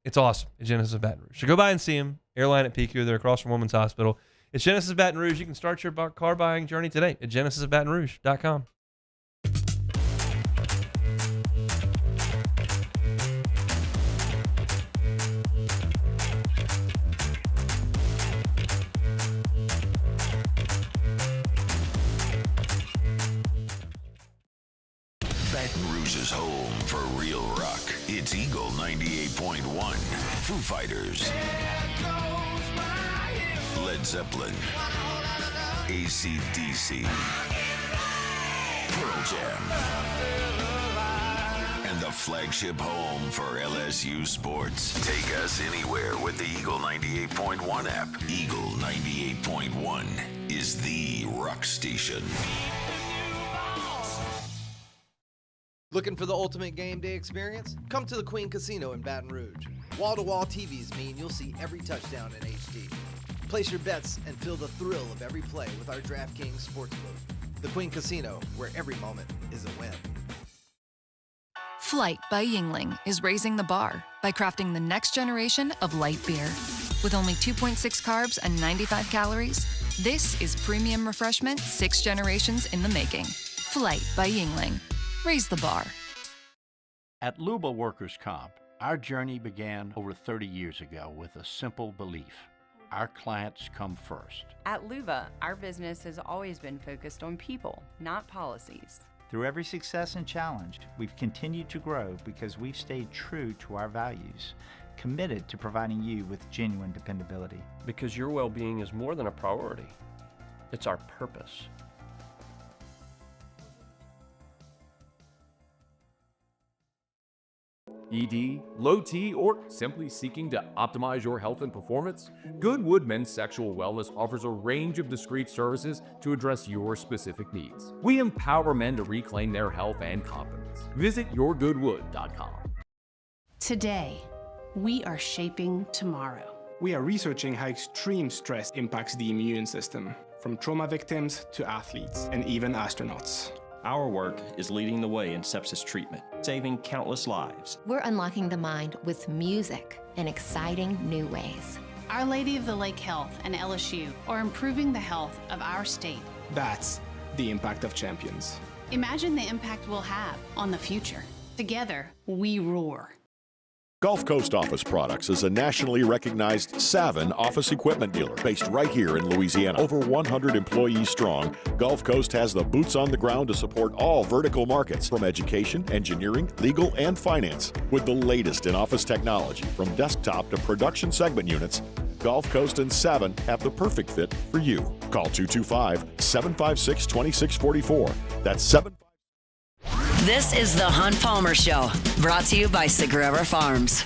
It's awesome at Genesis of Baton Rouge. So go by and see them. Airline at PQ. They're across from Women's Hospital. It's Genesis of Baton Rouge. You can start your car buying journey today at genesisofbatonrouge.com. Baton Rouge's home for real rock. It's Eagle 98.1. Foo Fighters. Led Zeppelin. AC/DC. Pearl Jam. And the flagship home for LSU sports. Take us anywhere with the Eagle 98.1 app. Eagle 98.1 is the rock station. Looking for the ultimate game day experience? Come to the Queen Casino in Baton Rouge. Wall-to-wall TVs mean you'll see every touchdown in HD. Place your bets and feel the thrill of every play with our DraftKings Sportsbook. The Queen Casino, where every moment is a win. Flight by Yingling is raising the bar by crafting the next generation of light beer. With only 2.6 carbs and 95 calories, this is premium refreshment 6 generations in the making. Flight by Yingling. Raise the bar. At Luba Workers' Comp, our journey began over 30 years ago with a simple belief. Our clients come first. At Luba, our business has always been focused on people, not policies. Through every success and challenge, we've continued to grow because we've stayed true to our values, committed to providing you with genuine dependability. Because your well-being is more than a priority. It's our purpose. ED, low T, or simply seeking to optimize your health and performance? Goodwood Men's Sexual Wellness offers a range of discreet services to address your specific needs. We empower men to reclaim their health and confidence. Visit yourgoodwood.com. Today, we are shaping tomorrow. We are researching how extreme stress impacts the immune system, from trauma victims to athletes and even astronauts. Our work is leading the way in sepsis treatment, saving countless lives. We're unlocking the mind with music in exciting new ways. Our Lady of the Lake Health and LSU are improving the health of our state. That's the impact of champions. Imagine the impact we'll have on the future. Together, we roar. Gulf Coast Office Products is a nationally recognized Savin office equipment dealer based right here in Louisiana. Over 100 employees strong, Gulf Coast has the boots on the ground to support all vertical markets, from education, engineering, legal, and finance. With the latest in office technology, from desktop to production segment units, Gulf Coast and Savin have the perfect fit for you. Call 225-756-2644. That's 7. This is the Hunt Palmer Show, brought to you by Sagrera Farms.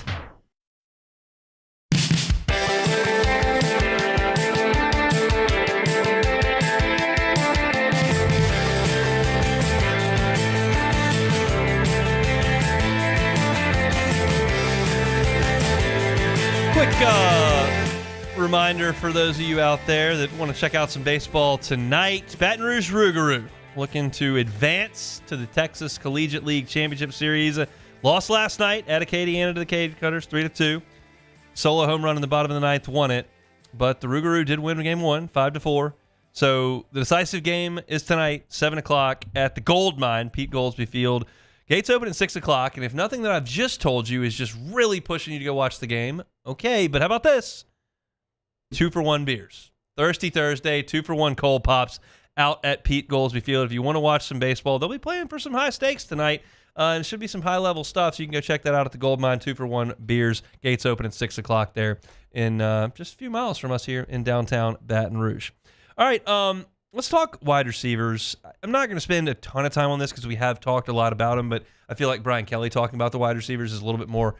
Quick reminder for those of you out there that want to check out some baseball tonight. Baton Rouge Rougarou looking to advance to the Texas Collegiate League Championship Series. Lost last night at Acadiana to the Cade Cutters, 3-2. Solo home run in the bottom of the ninth won it. But the Rougarou did win game one, 5-4. So the decisive game is tonight, 7 o'clock at the Gold Mine, Pete Goolsby Field. Gates open at 6 o'clock, and if nothing that I've just told you is just really pushing you to go watch the game, okay, but how about this? 2-for-1 beers. Thirsty Thursday, 2-for-1 cold pops out at Pete Goolsby Field. If you want to watch some baseball, they'll be playing for some high stakes tonight. And it should be some high-level stuff, so you can go check that out at the Gold Mine, 2-for-1 beers. Gates open at 6 o'clock there in just a few miles from us here in downtown Baton Rouge. All right, let's talk wide receivers. I'm not going to spend a ton of time on this because we have talked a lot about them, but I feel like Brian Kelly talking about the wide receivers is a little bit more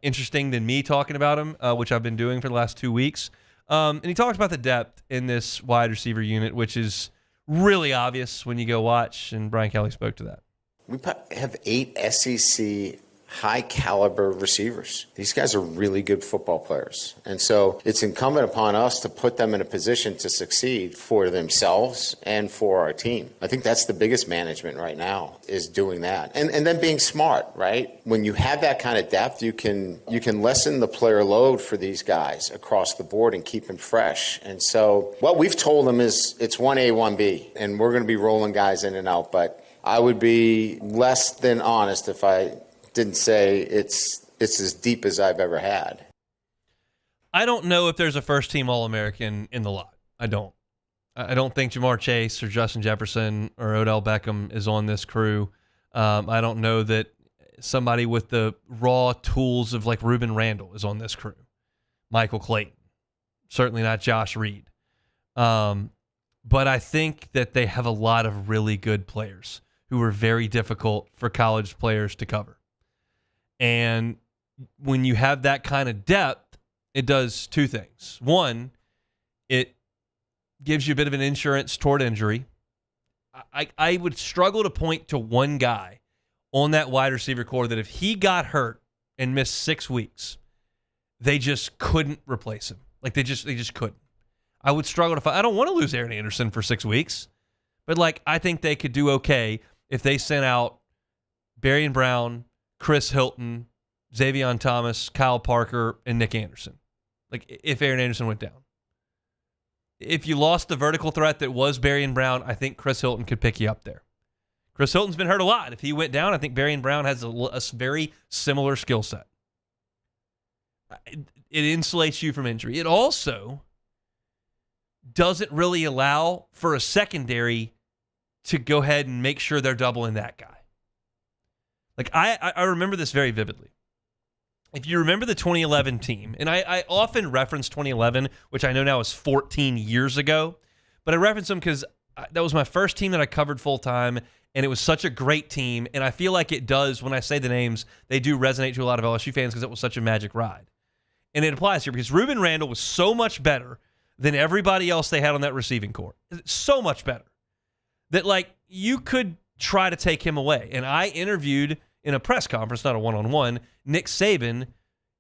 interesting than me talking about them, which I've been doing for the last 2 weeks. And he talked about the depth in this wide receiver unit, which is really obvious when you go watch, and Brian Kelly spoke to that. We have 8 SEC high-caliber receivers. These guys are really good football players. And so it's incumbent upon us to put them in a position to succeed for themselves and for our team. I think that's the biggest management right now, is doing that. And then being smart, right? When you have that kind of depth, you can lessen the player load for these guys across the board and keep them fresh. And so what we've told them is it's 1A, 1B, and we're going to be rolling guys in and out. But I would be less than honest if I didn't say it's as deep as I've ever had. I don't know if there's a first-team All-American in the lot. I don't think Jamar Chase or Justin Jefferson or Odell Beckham is on this crew. I don't know that somebody with the raw tools of like Ruben Randall is on this crew. Michael Clayton. Certainly not Josh Reed. But I think that they have a lot of really good players who are very difficult for college players to cover. And when you have that kind of depth, it does two things. One, it gives you a bit of an insurance toward injury. I would struggle to point to one guy on that wide receiver core that if he got hurt and missed 6 weeks, they just couldn't replace him. Like they just couldn't. I would struggle to find. I don't want to lose Aaron Anderson for 6 weeks, but like I think they could do okay if they sent out Barian Brown, Chris Hilton, Xavion Thomas, Kyle Parker, and Nick Anderson. Like, if Aaron Anderson went down. If you lost the vertical threat that was Barian Brown, I think Chris Hilton could pick you up there. Chris Hilton's been hurt a lot. If he went down, I think Barian Brown has a very similar skill set. It insulates you from injury. It also doesn't really allow for a secondary to go ahead and make sure they're doubling that guy. Like, I remember this very vividly. If you remember the 2011 team, and I often reference 2011, which I know now is 14 years ago, but I reference them because that was my first team that I covered full-time, and it was such a great team, and I feel like it does, when I say the names, they do resonate to a lot of LSU fans because it was such a magic ride. And it applies here because Ruben Randall was so much better than everybody else they had on that receiving corps. So much better. That, like, you could try to take him away. And I interviewed in a press conference, not a one-on-one, Nick Saban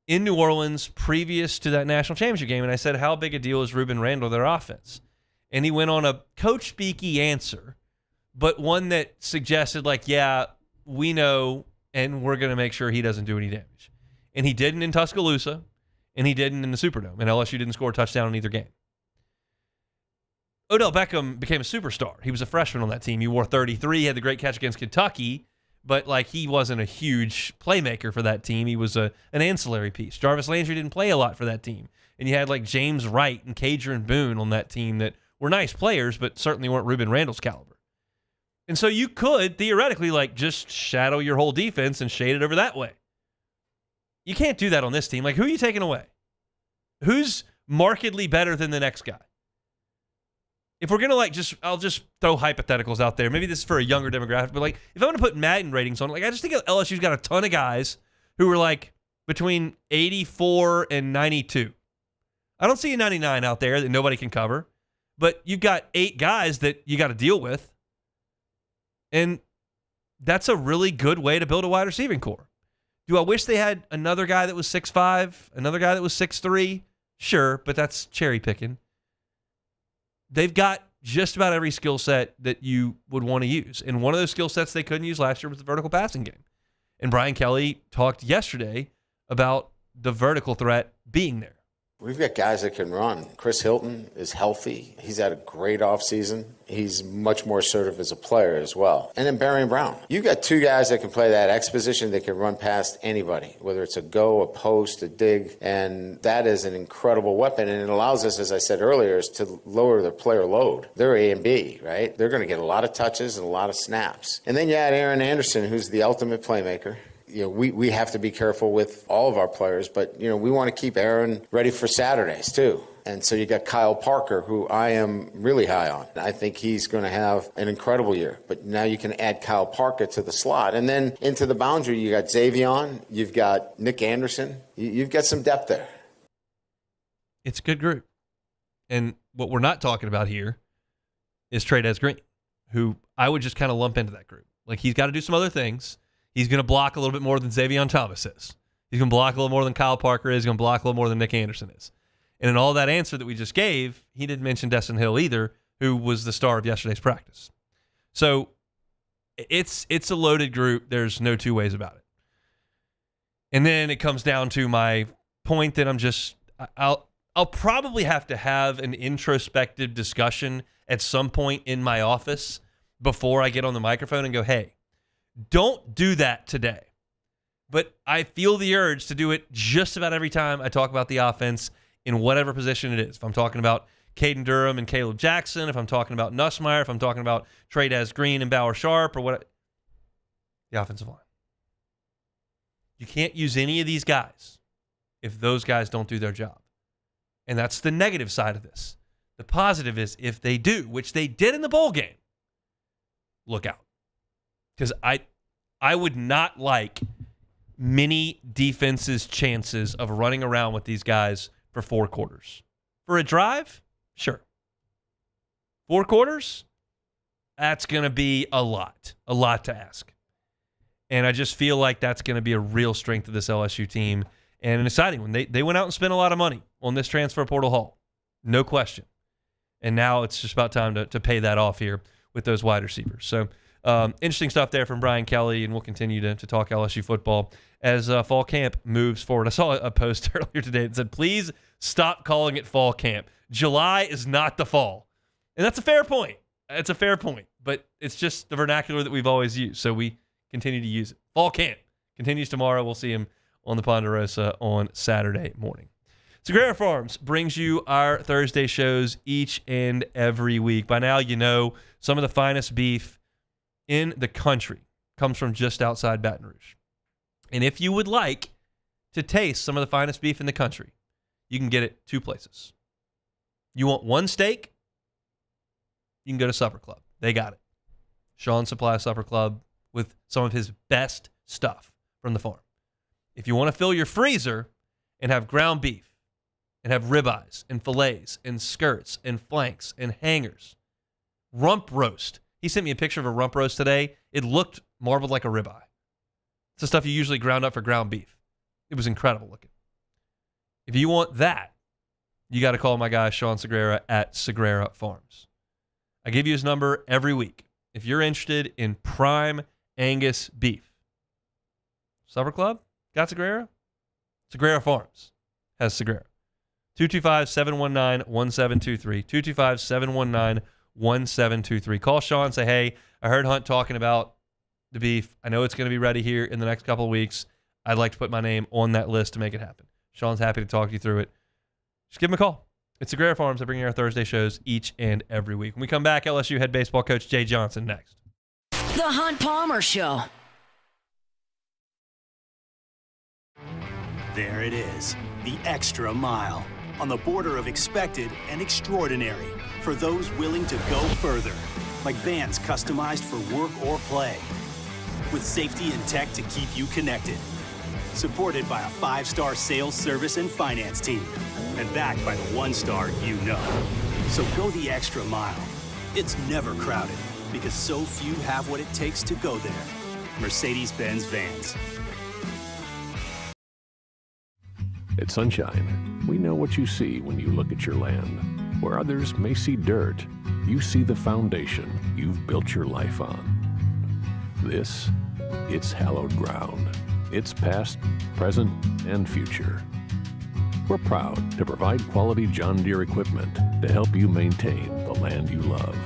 in New Orleans previous to that national championship game, and I said, how big a deal is Ruben Randall, their offense? And he went on a coach-speaky answer, but one that suggested, like, yeah, we know, and we're going to make sure he doesn't do any damage. And he didn't in Tuscaloosa, and he didn't in the Superdome, and LSU didn't score a touchdown in either game. Odell Beckham became a superstar. He was a freshman on that team. He wore 33. He had the great catch against Kentucky, but like he wasn't a huge playmaker for that team. He was an ancillary piece. Jarvis Landry didn't play a lot for that team. And you had like James Wright and Kadrian Boone on that team that were nice players, but certainly weren't Ruben Randall's caliber. And so you could theoretically like just shadow your whole defense and shade it over that way. You can't do that on this team. Like, who are you taking away? Who's markedly better than the next guy? If we're going to like I'll just throw hypotheticals out there. Maybe this is for a younger demographic, but like if I'm going to put Madden ratings on it, like I just think LSU's got a ton of guys who are like between 84 and 92. I don't see a 99 out there that nobody can cover, but you've got 8 guys that you got to deal with. And that's a really good way to build a wide receiving core. Do I wish they had another guy that was 6'5", another guy that was 6'3"? Sure, but that's cherry picking. They've got just about every skill set that you would want to use. And one of those skill sets they couldn't use last year was the vertical passing game. And Brian Kelly talked yesterday about the vertical threat being there. We've got guys that can run. Chris Hilton is healthy. He's had a great offseason. He's much more assertive as a player as well. And then Barry Brown. You've got two guys that can play that X position that can run past anybody, whether it's a go, a post, a dig. And that is an incredible weapon. And it allows us, as I said earlier, is to lower the player load. They're A and B, right? They're going to get a lot of touches and a lot of snaps. And then you add Aaron Anderson, who's the ultimate playmaker. We have to be careful with all of our players, but, we want to keep Aaron ready for Saturdays, too. And so you got Kyle Parker, who I am really high on. I think he's going to have an incredible year. But now you can add Kyle Parker to the slot. And then into the boundary, you got Xavion, you've got Nick Anderson. You've got some depth there. It's a good group. And what we're not talking about here is Trey'Dez Green, who I would just kind of lump into that group. Like, he's got to do some other things. He's going to block a little bit more than Xavion Thomas is. He's going to block a little more than Kyle Parker is. He's going to block a little more than Nick Anderson is. And in all that answer that we just gave, he didn't mention Destin Hill either, who was the star of yesterday's practice. So it's a loaded group. There's no two ways about it. And then it comes down to my point that I'll probably have to have an introspective discussion at some point in my office before I get on the microphone and go, hey, don't do that today. But I feel the urge to do it just about every time I talk about the offense in whatever position it is. If I'm talking about Caden Durham and Caleb Jackson, if I'm talking about Nussmeier, if I'm talking about Trey'Dez Green and Bauer Sharp, or what, the offensive line. You can't use any of these guys if those guys don't do their job. And that's the negative side of this. The positive is if they do, which they did in the bowl game, look out. Because I would not like many defenses' chances of running around with these guys for 4 quarters. For a drive, sure. 4 quarters, that's going to be a lot to ask. And I just feel like that's going to be a real strength of this LSU team and an exciting one. They went out and spent a lot of money on this transfer portal haul, no question. And now it's just about time to pay that off here with those wide receivers. So, interesting stuff there from Brian Kelly, and we'll continue to talk LSU football as fall camp moves forward. I saw a post earlier today that said, please stop calling it fall camp. July is not the fall. And that's a fair point. It's a fair point, but it's just the vernacular that we've always used, so we continue to use it. Fall camp continues tomorrow. We'll see him on the Ponderosa on Saturday morning. Sagrera Farms brings you our Thursday shows each and every week. By now, you know some of the finest beef in the country comes from just outside Baton Rouge. And if you would like to taste some of the finest beef in the country, you can get it 2 places. You want one steak? You can go to Supper Club. They got it. Sean Supply Supper Club with some of his best stuff from the farm. If you want to fill your freezer and have ground beef and have ribeyes and fillets and skirts and flanks and hangers, rump roast. He sent me a picture of a rump roast today. It looked marbled like a ribeye. It's the stuff you usually ground up for ground beef. It was incredible looking. If you want that, you got to call my guy Sean Sagrera at Sagrera Farms. I give you his number every week. If you're interested in prime Angus beef, Supper Club got Sagrera? Sagrera Farms has Sagrera. 225-719-1723. 225-719-1723. Call Sean, say, hey, I heard Hunt talking about the beef. I know it's going to be ready here in the next couple of weeks. I'd like to put my name on that list to make it happen. Sean's happy to talk you through it. Just give him a call. It's Sagrera Farms. I bring you our Thursday shows each and every week. When we come back, LSU head baseball coach Jay Johnson next. The Hunt Palmer Show. There it is, the extra mile. On the border of expected and extraordinary for those willing to go further. Like vans customized for work or play. With safety and tech to keep you connected. Supported by a 5-star sales, service, and finance team. And backed by the 1-star you know. So go the extra mile. It's never crowded because so few have what it takes to go there. Mercedes-Benz Vans. At Sunshine, we know what you see when you look at your land. Where others may see dirt, you see the foundation you've built your life on. This, it's hallowed ground. It's past, present, and future. We're proud to provide quality John Deere equipment to help you maintain the land you love.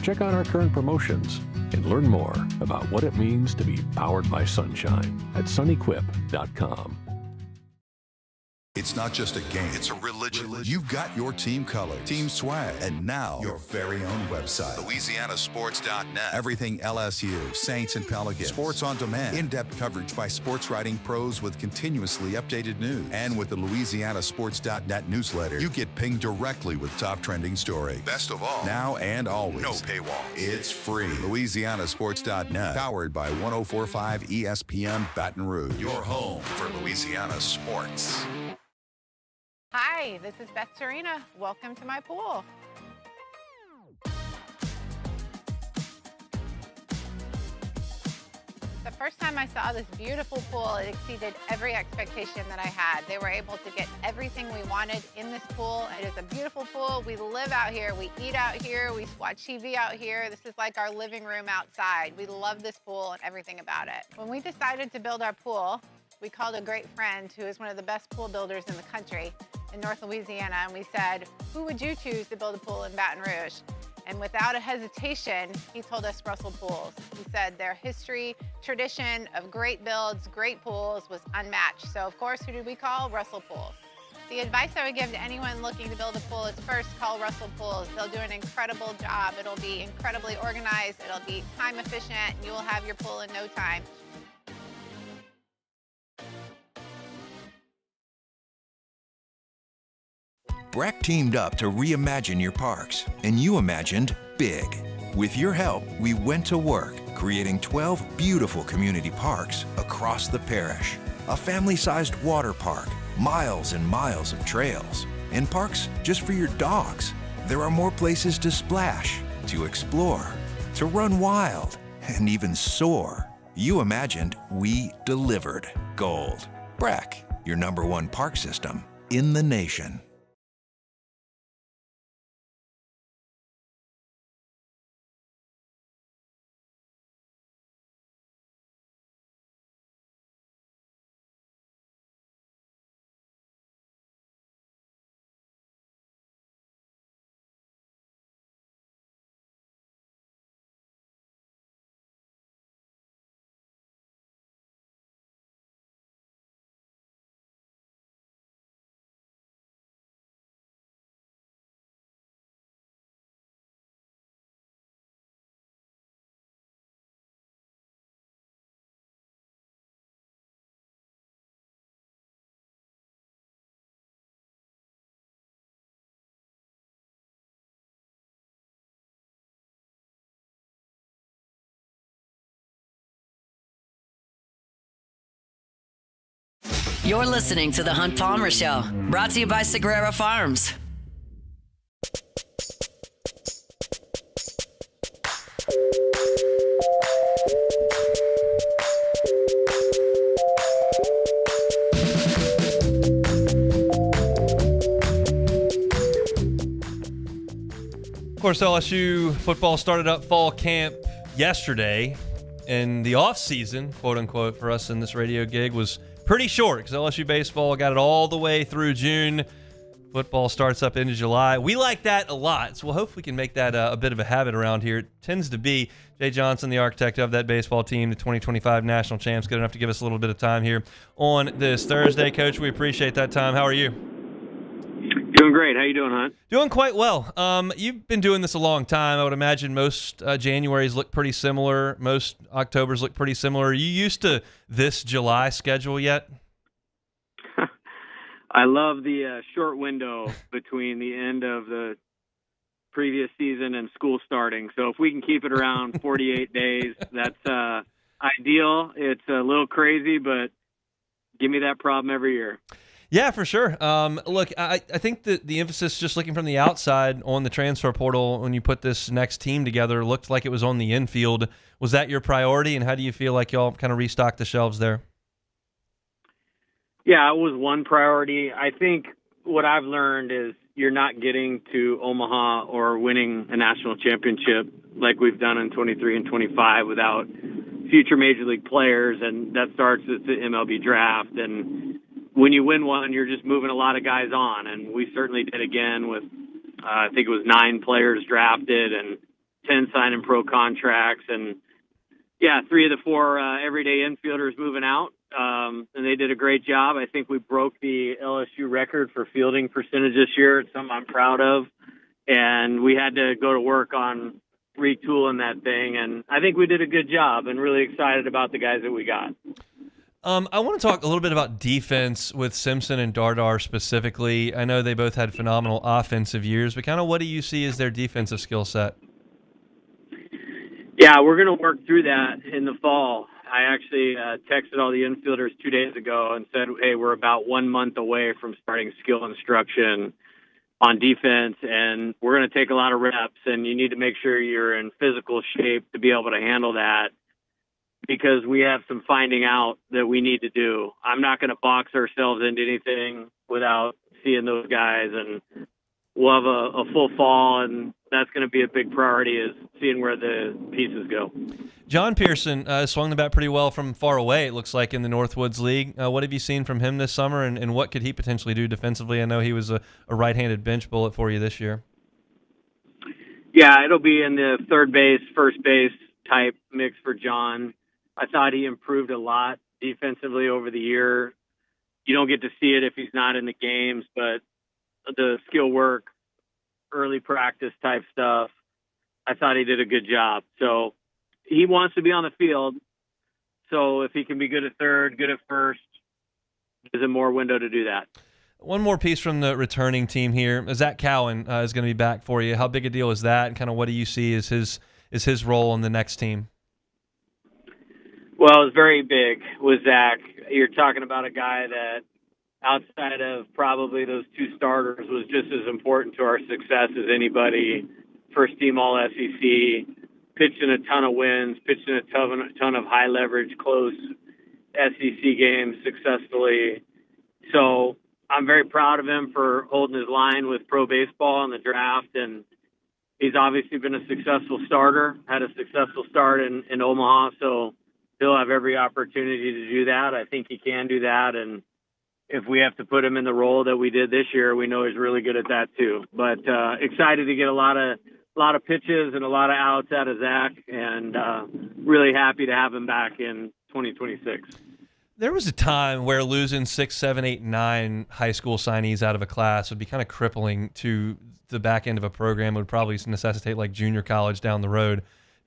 Check out our current promotions and learn more about what it means to be powered by sunshine at sunequip.com. It's not just a game, it's a religion. You've got your team colors, team swag, and now your very own website. LouisianaSports.net. Everything LSU, Saints, and Pelicans. Sports on demand. In-depth coverage by sports writing pros with continuously updated news. And with the LouisianaSports.net newsletter, you get pinged directly with top trending stories. Best of all, now and always, no paywall. It's free. LouisianaSports.net. Powered by 104.5 ESPN Baton Rouge. Your home for Louisiana sports. Hi, this is Beth Serena. Welcome to my pool. The first time I saw this beautiful pool, it exceeded every expectation that I had. They were able to get everything we wanted in this pool. It is a beautiful pool. We live out here, we eat out here, we watch TV out here. This is like our living room outside. We love this pool and everything about it. When we decided to build our pool, we called a great friend who is one of the best pool builders in the country in North Louisiana, and we said, who would you choose to build a pool in Baton Rouge? And without a hesitation, he told us Russell Pools. He said their history, tradition of great builds, great pools was unmatched. So of course, who did we call? Russell Pools. The advice I would give to anyone looking to build a pool is first call Russell Pools. They'll do an incredible job. It'll be incredibly organized. It'll be time efficient. And you will have your pool in no time. BRAC teamed up to reimagine your parks, and you imagined big. With your help, we went to work, creating 12 beautiful community parks across the parish. A family-sized water park, miles and miles of trails, and parks just for your dogs. There are more places to splash, to explore, to run wild, and even soar. You imagined, we delivered. Gold. BRAC, your #1 park system in the nation. You're listening to The Hunt Palmer Show, brought to you by Sagrera Farms. Of course, LSU football started up fall camp yesterday, and the off-season, quote-unquote, for us in this radio gig was pretty short because LSU baseball got it all the way through June. Football starts up into July. We like that a lot, so we'll hope we can make that a bit of a habit around here. It tends to be. Jay Johnson, the architect of that baseball team, the 2025 national champs, good enough to give us a little bit of time here on this Thursday. Coach, we appreciate that time. How are you? Doing great. How you doing, Hunt? Doing quite well. You've been doing this a long time. I would imagine most Januaries look pretty similar. Most Octobers look pretty similar. Are you used to this July schedule yet? I love the short window between the end of the previous season and school starting. So if we can keep it around 48 days, that's ideal. It's a little crazy, but give me that problem every year. Yeah, for sure. Look, I think that the emphasis, just looking from the outside on the transfer portal, when you put this next team together, looked like it was on the infield. Was that your priority, and how do you feel like y'all kind of restocked the shelves there? Yeah, it was one priority. I think what I've learned is, you're not getting to Omaha or winning a national championship like we've done in 23 and 25 without future major league players, and that starts at the MLB draft. And when you win one, you're just moving a lot of guys on, and we certainly did again with I think it was 9 players drafted and 10 signing pro contracts, and 3 of the 4 everyday infielders moving out, and they did a great job. I think we broke the LSU record for fielding percentage this year. It's something I'm proud of, and we had to go to work on retooling that thing, and I think we did a good job, and really excited about the guys that we got. I want to talk a little bit about defense with Simpson and Dardar specifically. I know they both had phenomenal offensive years, but kind of what do you see as their defensive skill set? Yeah, we're going to work through that in the fall. I actually texted all the infielders 2 days ago and said, hey, we're about 1 month away from starting skill instruction on defense, and we're going to take a lot of reps, and you need to make sure you're in physical shape to be able to handle that, because we have some finding out that we need to do. I'm not going to box ourselves into anything without seeing those guys, and we'll have a full fall, and that's going to be a big priority, is seeing where the pieces go. John Pearson swung the bat pretty well from far away, it looks like, in the Northwoods League. What have you seen from him this summer, and what could he potentially do defensively? I know he was a right-handed bench bullet for you this year. Yeah, it'll be in the third base, first base type mix for John. I thought he improved a lot defensively over the year. You don't get to see it if he's not in the games, but the skill work, early practice type stuff, I thought he did a good job. So he wants to be on the field. So if he can be good at third, good at first, there's a more window to do that. One more piece from the returning team here. Zach Cowan is going to be back for you. How big a deal is that? And kind of what do you see as his role on the next team? Well, it's very big with Zach. You're talking about a guy that, outside of probably those 2 starters, was just as important to our success as anybody. First team All SEC, pitched in a ton of wins, pitched in a ton of high leverage, close SEC games successfully. So I'm very proud of him for holding his line with pro baseball in the draft, and he's obviously been a successful starter, had a successful start in Omaha, so he'll have every opportunity to do that. I think he can do that, and if we have to put him in the role that we did this year, we know he's really good at that too. But excited to get a lot of pitches and a lot of outs out of Zach, and really happy to have him back in 2026. There was a time where losing 6, 7, 8, 9 high school signees out of a class would be kind of crippling to the back end of a program. It would probably necessitate like junior college down the road.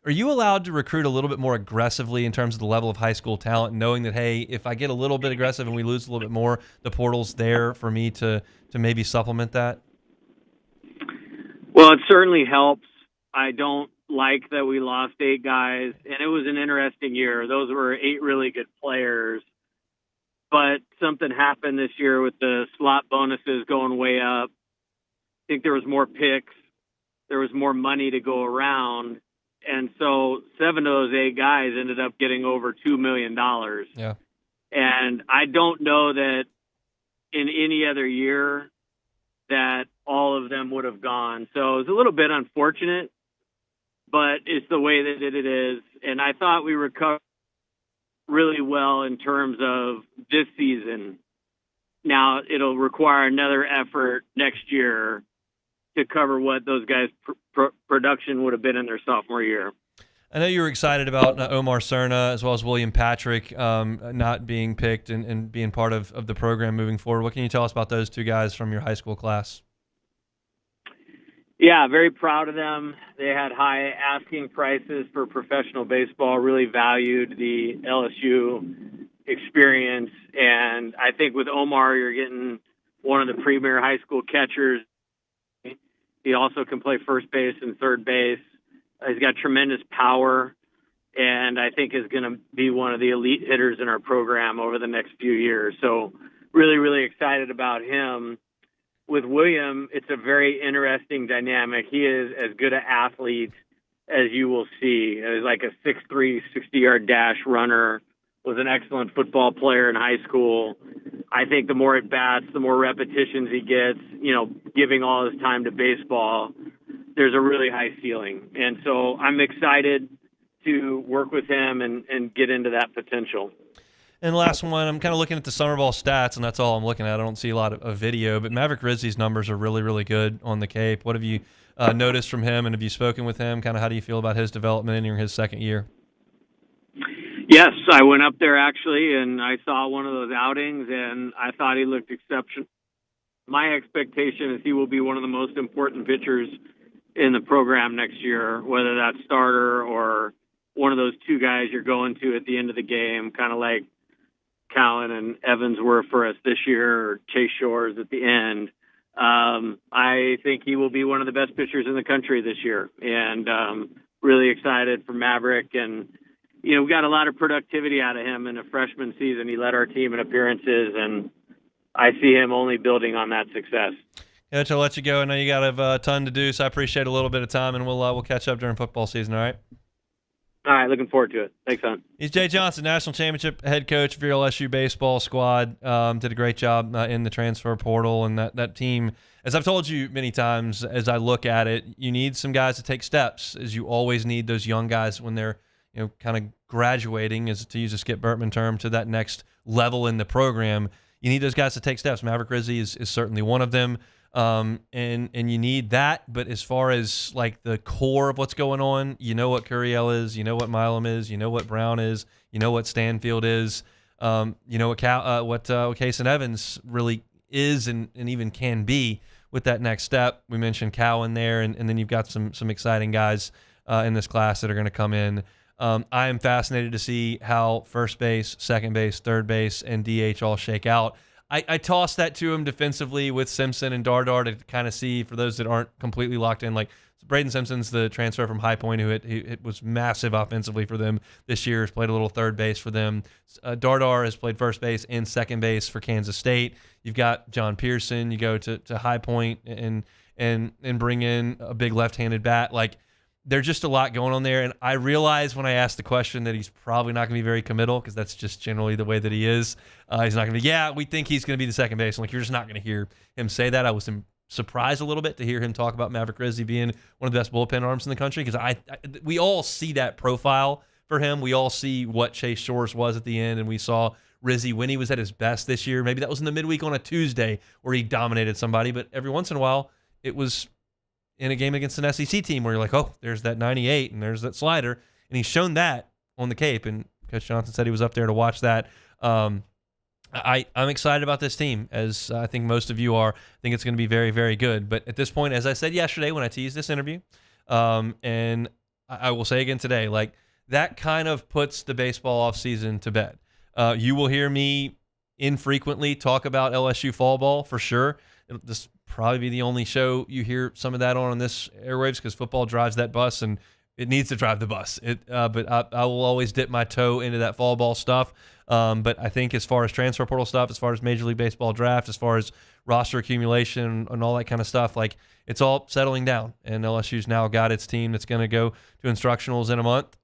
Are you allowed to recruit a little bit more aggressively in terms of the level of high school talent, knowing that, hey, if I get a little bit aggressive and we lose a little bit more, the portal's there for me to maybe supplement that? Well, it certainly helps. I don't like that we lost 8 guys, and it was an interesting year. Those were 8 really good players, but something happened this year with the slot bonuses going way up. I think there was more picks. There was more money to go around. And so 7 of those 8 guys ended up getting over $2 million. Yeah. And I don't know that in any other year that all of them would have gone. So it's a little bit unfortunate, but it's the way that it is. And I thought we recovered really well in terms of this season. Now it'll require another effort next year to cover what those guys' production would have been in their sophomore year. I know you were excited about Omar Cerna as well as William Patrick not being picked and being part of the program moving forward. What can you tell us about those 2 guys from your high school class? Yeah, very proud of them. They had high asking prices for professional baseball, really valued the LSU experience. And I think with Omar, you're getting one of the premier high school catchers. He also can play first base and third base. He's got tremendous power, and I think is going to be one of the elite hitters in our program over the next few years. So really, really excited about him. With William, it's a very interesting dynamic. He is as good an athlete as you will see. He's like a 6'3", 60-yard dash runner, was an excellent football player in high school. I think the more at bats, the more repetitions he gets, giving all his time to baseball, there's a really high ceiling. And so I'm excited to work with him and get into that potential. And last one, I'm kind of looking at the summer ball stats, and that's all I'm looking at. I don't see a lot of video, but Maverick Rizzi's numbers are really, really good on the Cape. What have you noticed from him, and have you spoken with him? Kind of how do you feel about his development in his second year? Yes, I went up there actually, and I saw one of those outings, and I thought he looked exceptional. My expectation is he will be one of the most important pitchers in the program next year, whether that's starter or one of those two guys you're going to at the end of the game, kind of like Cowan and Evans were for us this year, or Chase Shores at the end. I think he will be one of the best pitchers in the country this year, and really excited for Maverick. And we got a lot of productivity out of him in a freshman season. He led our team in appearances, and I see him only building on that success. Coach, I'll let you go. I know you got a ton to do, so I appreciate a little bit of time, and we'll catch up during football season. All right. All right, looking forward to it. Thanks, son. He's Jay Johnson, national championship head coach of your LSU baseball squad. Did a great job in the transfer portal, and that team, as I've told you many times, as I look at it, you need some guys to take steps, as you always need those young guys when they're kind of graduating, as to use a Skip Bertman term, to that next level in the program. You need those guys to take steps. Maverick Rizzi is certainly one of them. And you need that, but as far as like the core of what's going on, what Curiel is, what Milam is, what Brown is, what Stanfield is, what Kason Evans really is and even can be with that next step. We mentioned Cowan there, and then you've got some exciting guys in this class that are going to come in. I am fascinated to see how first base, second base, third base, and DH all shake out. I tossed that to him defensively with Simpson and Dardar to kind of see, for those that aren't completely locked in, like Braden Simpson's the transfer from High Point who was massive offensively for them this year, has played a little third base for them. Dardar has played first base and second base for Kansas State. You've got John Pearson. You go to High Point and bring in a big left-handed bat. Like, there's just a lot going on there, and I realized when I asked the question that he's probably not going to be very committal, because that's just generally the way that he is. He's not going to be, we think he's going to be the second base. Like, you're just not going to hear him say that. I was surprised a little bit to hear him talk about Maverick Rizzi being one of the best bullpen arms in the country, because we all see that profile for him. We all see what Chase Shores was at the end, and we saw Rizzi when he was at his best this year. Maybe that was in the midweek on a Tuesday where he dominated somebody, but every once in a while it was in a game against an SEC team where you're like, oh, there's that 98 and there's that slider. And he's shown that on the Cape. And Coach Johnson said he was up there to watch that. I'm excited about this team, as I think most of you are. I think it's going to be very, very good. But at this point, as I said yesterday when I teased this interview, and I will say again today, like, that kind of puts the baseball offseason to bed. You will hear me infrequently talk about LSU fall ball for sure. This probably be the only show you hear some of that on this airwaves, because football drives that bus, and it needs to drive the bus. But I will always dip my toe into that fall ball stuff. But I think as far as transfer portal stuff, as far as Major League Baseball draft, as far as roster accumulation and all that kind of stuff, like, it's all settling down. And LSU's now got its team that's going to go to instructionals in a month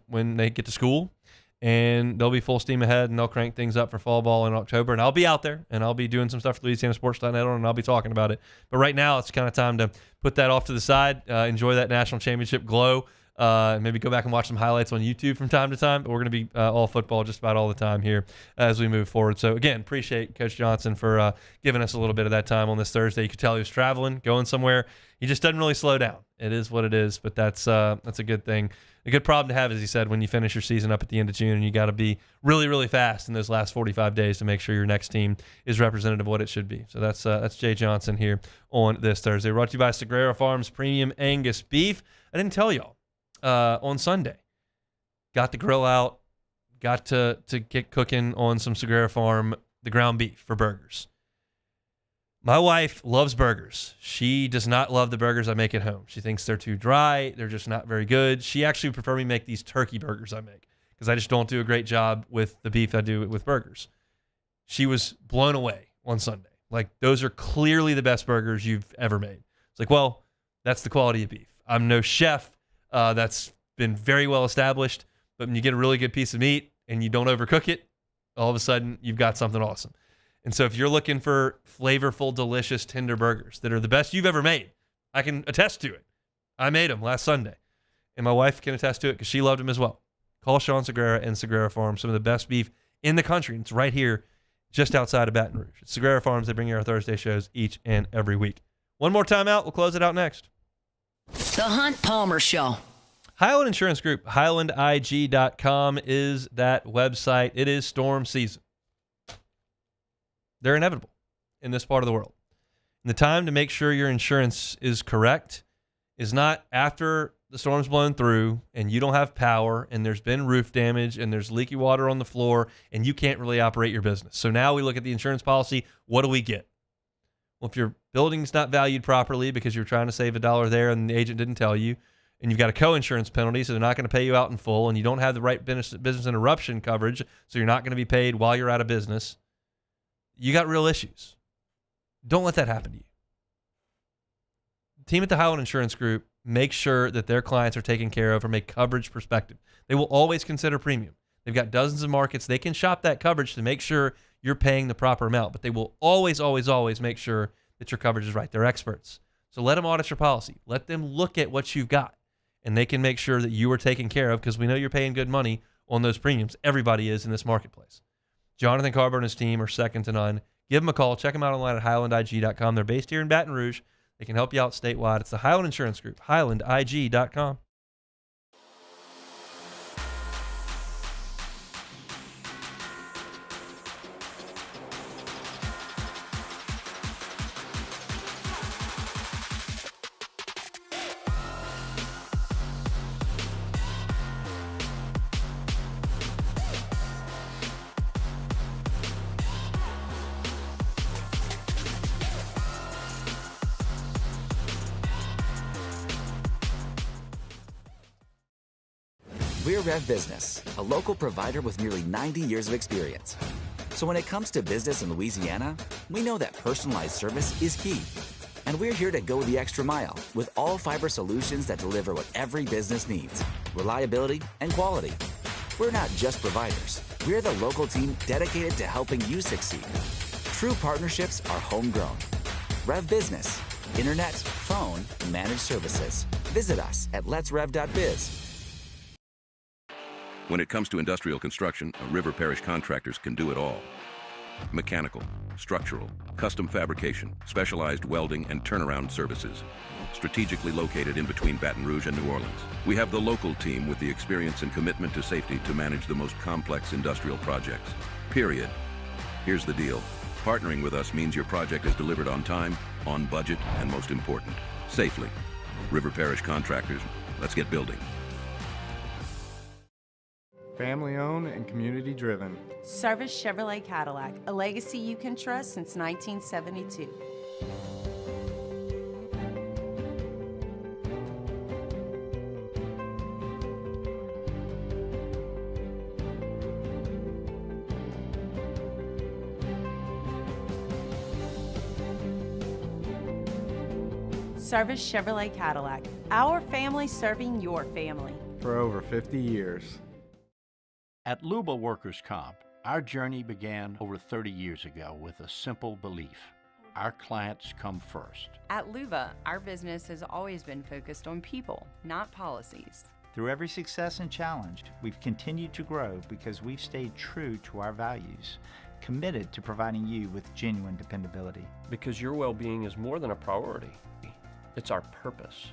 when they get to school. And they'll be full steam ahead, and they'll crank things up for fall ball in October. And I'll be out there, and I'll be doing some stuff for LouisianaSports.net, and I'll be talking about it. But right now, it's kind of time to put that off to the side, enjoy that national championship glow, maybe go back and watch some highlights on YouTube from time to time. But we're going to be all football just about all the time here as we move forward. So, again, appreciate Coach Johnson for giving us a little bit of that time on this Thursday. You could tell he was traveling, going somewhere. He just doesn't really slow down. It is what it is, but that's a good thing. A good problem to have, as he said, when you finish your season up at the end of June, and you got to be really, really fast in those last 45 days to make sure your next team is representative of what it should be. So that's Jay Johnson here on this Thursday. Brought to you by Sagrera Farms Premium Angus Beef. I didn't tell y'all on Sunday. Got the grill out, got to get cooking on some Sagrera Farm, the ground beef for burgers. My wife loves burgers. She does not love the burgers I make at home. She thinks they're too dry. They're just not very good. She actually would prefer me make these turkey burgers I make, because I just don't do a great job with the beef I do with burgers. She was blown away on Sunday. Like, those are clearly the best burgers you've ever made. It's like, well, that's the quality of beef. I'm no chef. That's been very well established. But when you get a really good piece of meat and you don't overcook it, all of a sudden you've got something awesome. And so if you're looking for flavorful, delicious, tender burgers that are the best you've ever made, I can attest to it. I made them last Sunday, and my wife can attest to it because she loved them as well. Call Sean Segrera and Segrera Farms, some of the best beef in the country. And it's right here just outside of Baton Rouge. It's Segrera Farms. They bring you our Thursday shows each and every week. One more time out. We'll close it out next. The Hunt Palmer Show. Highland Insurance Group, HighlandIG.com is that website. It is storm season. They're inevitable in this part of the world. And the time to make sure your insurance is correct is not after the storm's blown through and you don't have power and there's been roof damage and there's leaky water on the floor and you can't really operate your business. So now we look at the insurance policy. What do we get? Well, if your building's not valued properly because you're trying to save $1 there and the agent didn't tell you, and you've got a co-insurance penalty, so they're not going to pay you out in full, and you don't have the right business interruption coverage, so you're not going to be paid while you're out of business, you got real issues. Don't let that happen to you. The team at the Highland Insurance Group make sure that their clients are taken care of from a coverage perspective. They will always consider premium. They've got dozens of markets. They can shop that coverage to make sure you're paying the proper amount, but they will always, always, always make sure that your coverage is right. They're experts. So let them audit your policy. Let them look at what you've got, and they can make sure that you are taken care of because we know you're paying good money on those premiums. Everybody is in this marketplace. Jonathan Carver and his team are second to none. Give them a call. Check them out online at HighlandIG.com. They're based here in Baton Rouge. They can help you out statewide. It's the Highland Insurance Group, HighlandIG.com. We're Rev Business, a local provider with nearly 90 years of experience. So when it comes to business in Louisiana, we know that personalized service is key. And we're here to go the extra mile with all fiber solutions that deliver what every business needs: reliability and quality. We're not just providers. We're the local team dedicated to helping you succeed. True partnerships are homegrown. Rev Business, internet, phone, managed services. Visit us at letsrev.biz. When it comes to industrial construction, River Parish Contractors can do it all. Mechanical, structural, custom fabrication, specialized welding, and turnaround services. Strategically located in between Baton Rouge and New Orleans, we have the local team with the experience and commitment to safety to manage the most complex industrial projects. Period. Here's the deal. Partnering with us means your project is delivered on time, on budget, and most important, safely. River Parish Contractors, let's get building. Family owned and community driven. Service Chevrolet Cadillac, a legacy you can trust since 1972. Service Chevrolet Cadillac, our family serving your family. For over 50 years. At Luba Workers' Comp, our journey began over 30 years ago with a simple belief: our clients come first. At Luba, our business has always been focused on people, not policies. Through every success and challenge, we've continued to grow because we've stayed true to our values, committed to providing you with genuine dependability. Because your well-being is more than a priority. It's our purpose.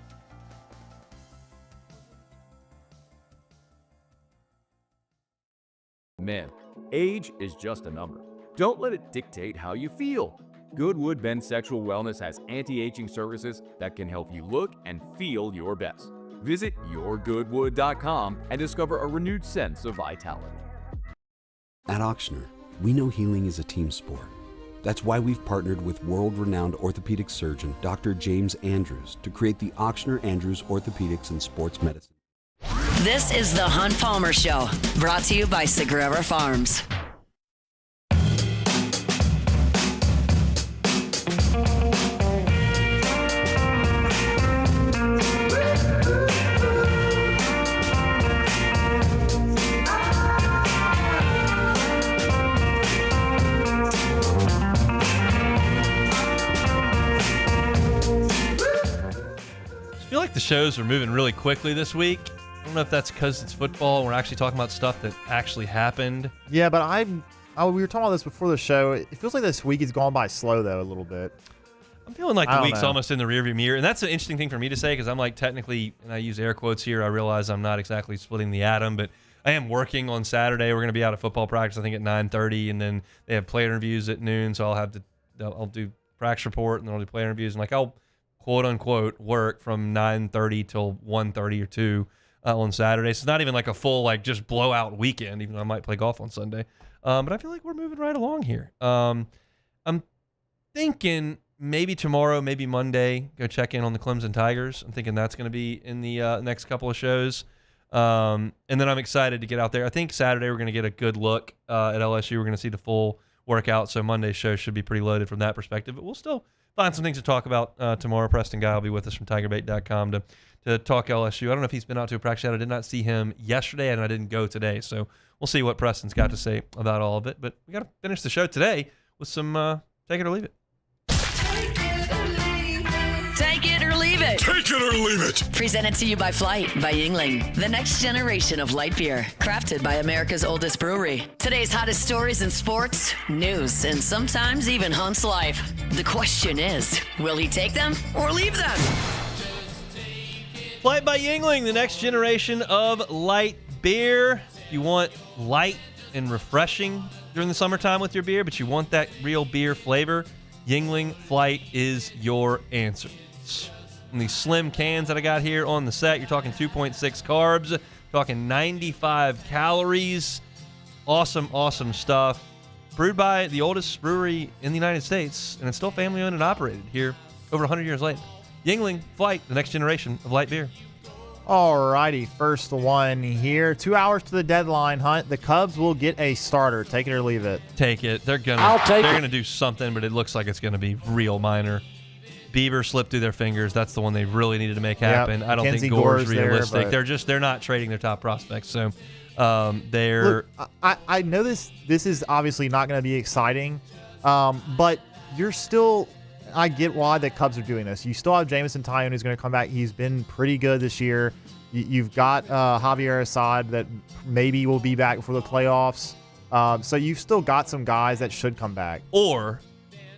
Man, age is just a number. Don't let it dictate how you feel. Goodwood Men's Sexual Wellness has anti-aging services that can help you look and feel your best. Visit yourgoodwood.com and discover a renewed sense of vitality. At Ochsner, we know healing is a team sport. That's why we've partnered with world-renowned orthopedic surgeon Dr. James Andrews to create the Ochsner Andrews Orthopedics and Sports Medicine. This is the Hunt Palmer Show, brought to you by Segrera Farms. I feel like the shows are moving really quickly this week. I don't know if that's because it's football and we're actually talking about stuff that actually happened. Yeah, but we were talking about this before the show. It feels like this week has gone by slow, though, a little bit. I'm feeling like the week's almost in the rearview mirror. And that's an interesting thing for me to say because I'm like technically, and I use air quotes here, I realize I'm not exactly splitting the atom, but I am working on Saturday. We're going to be out of football practice, I think, at 9:30, and then they have player interviews at noon, so I'll do practice report, and then I'll do player interviews. And like I'll, quote-unquote, work from 9:30 till 1:30 or 2 on Saturday. So it's not even like a full, like, just blowout weekend, even though I might play golf on Sunday. But I feel like we're moving right along here. I'm thinking maybe tomorrow, maybe Monday, go check in on the Clemson Tigers. I'm thinking that's going to be in the next couple of shows. And then I'm excited to get out there. I think Saturday we're going to get a good look at LSU. We're going to see the full workout, so Monday's show should be pretty loaded from that perspective. But we'll still find some things to talk about tomorrow. Preston Guy will be with us from TigerBait.com to talk LSU. I don't know if he's been out to a practice yet. I did not see him yesterday, and I didn't go today. So we'll see what Preston's got to say about all of it. But we got to finish the show today with some Take It or Leave It. Take it or leave it. Take it or leave it. Presented to you by Flight by Yingling, the next generation of light beer, crafted by America's oldest brewery. Today's hottest stories in sports, news, and sometimes even Hunt's life. The question is, will he take them or leave them? Flight by Yingling, the next generation of light beer. You want light and refreshing during the summertime with your beer, but you want that real beer flavor, Yingling Flight is your answer. In these slim cans that I got here on the set, you're talking 2.6 carbs, talking 95 calories. Awesome, awesome stuff. Brewed by the oldest brewery in the United States, and it's still family owned and operated here over 100 years later. Yingling Flight, the next generation of light beer. All righty, first one here. 2 hours to the deadline, Hunt. The Cubs will get a starter. Take it or leave it. Take it. They're gonna do something, but it looks like it's gonna be real minor. Bieber slipped through their fingers. That's the one they really needed to make happen. Yep. I don't Mackenzie think Gore's there, realistic. but They're not trading their top prospects. So Look, I know this is obviously not going to be exciting, but you're still. I get why the Cubs are doing this. You still have Jameson Taillon who's going to come back. He's been pretty good this year. You've got Javier Assad that maybe will be back for the playoffs. So you've still got some guys that should come back. Or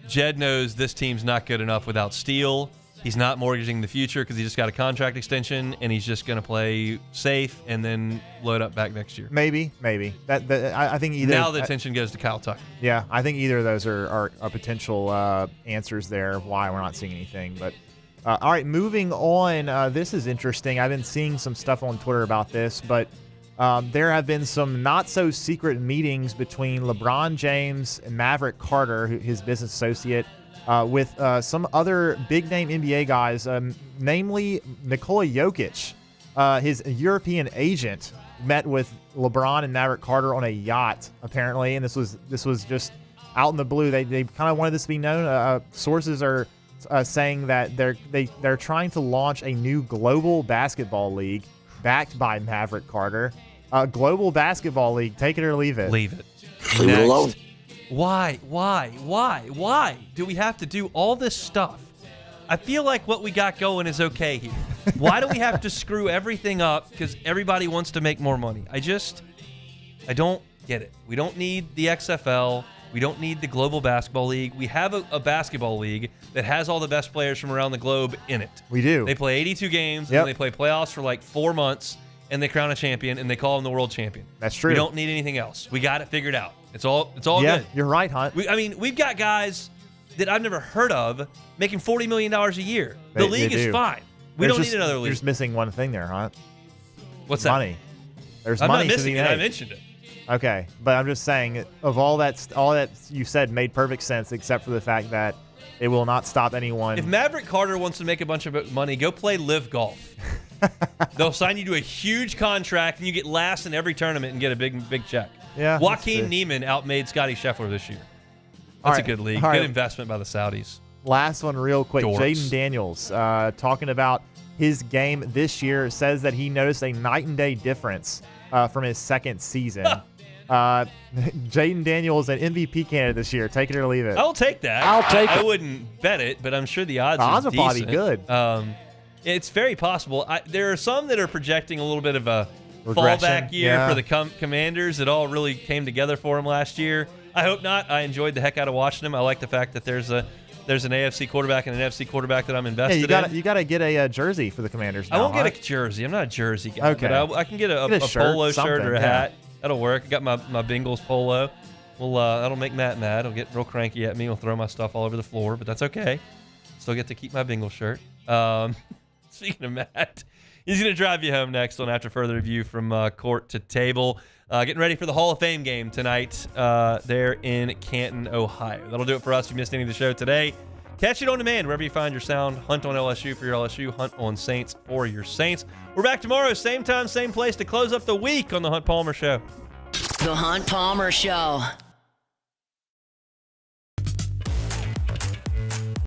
Jed knows this team's not good enough without Steele. He's not mortgaging the future because he just got a contract extension, and he's just going to play safe and then load up back next year. Maybe. I think either. Now the attention goes to Kyle Tucker. Yeah, I think either of those are potential answers there why we're not seeing anything. But all right, moving on. This is interesting. I've been seeing some stuff on Twitter about this, but there have been some not-so-secret meetings between LeBron James and Maverick Carter, his business associate, with some other big-name NBA guys, namely Nikola Jokic. His European agent met with LeBron and Maverick Carter on a yacht, apparently, and this was just out in the blue. They kind of wanted this to be known. Sources are saying that they're trying to launch a new global basketball league backed by Maverick Carter. Global basketball league. Take it or leave it. Leave it. Leave it alone. Why do we have to do all this stuff? I feel like what we got going is okay here. Why do we have to screw everything up because everybody wants to make more money? I don't get it. We don't need the XFL. We don't need the Global Basketball League. We have a basketball league that has all the best players from around the globe in it. We do. They play 82 games, Yep. and they play playoffs for like 4 months, and they crown a champion, and they call him the world champion. That's true. We don't need anything else. We got it figured out. It's all yeah, good. You're right, Hunt. We've got guys that I've never heard of making $40 million a year. The league is fine. We don't need another league. You're just missing one thing there, Hunt. What's that? Money. There's I'm money not to be missing it. made. I mentioned it. Okay, but I'm just saying, of all that you said made perfect sense, except for the fact that it will not stop anyone. If Maverick Carter wants to make a bunch of money, go play Live Golf. They'll sign you to a huge contract, and you get last in every tournament and get a big check. Yeah, Joaquin Neiman outmade Scotty Scheffler this year. That's a good league. Good investment by the Saudis. Last one real quick. Dorks. Jaden Daniels talking about his game this year, says that he noticed a night and day difference from his second season. Jaden Daniels, an MVP candidate this year. Take it or leave it. I'll take that. I'll take it. I wouldn't bet it, but I'm sure the odds The odds are will probably be decent. good. It's very possible. There are some that are projecting a little bit of a Regression, fallback year yeah. for the Commanders. It all really came together for them last year. I hope not. I enjoyed the heck out of watching them. I like the fact that there's an AFC quarterback and an NFC quarterback that I'm invested in. You got to get a jersey for the Commanders now. I won't get a jersey. I'm not a jersey guy. Okay. But I can get a shirt, polo shirt or a yeah. hat. That'll work. I got my Bengals polo. Well, that'll make Matt mad. He'll get real cranky at me. He'll throw my stuff all over the floor, but that's okay. Still get to keep my Bengals shirt. Speaking of Matt, he's going to drive you home next on After Further Review from Court to Table. Getting ready for the Hall of Fame game tonight there in Canton, Ohio. That'll do it for us. If you missed any of the show today, catch it on demand wherever you find your sound. Hunt on LSU for your LSU. Hunt on Saints for your Saints. We're back tomorrow, same time, same place to close up the week on The Hunt Palmer Show. The Hunt Palmer Show.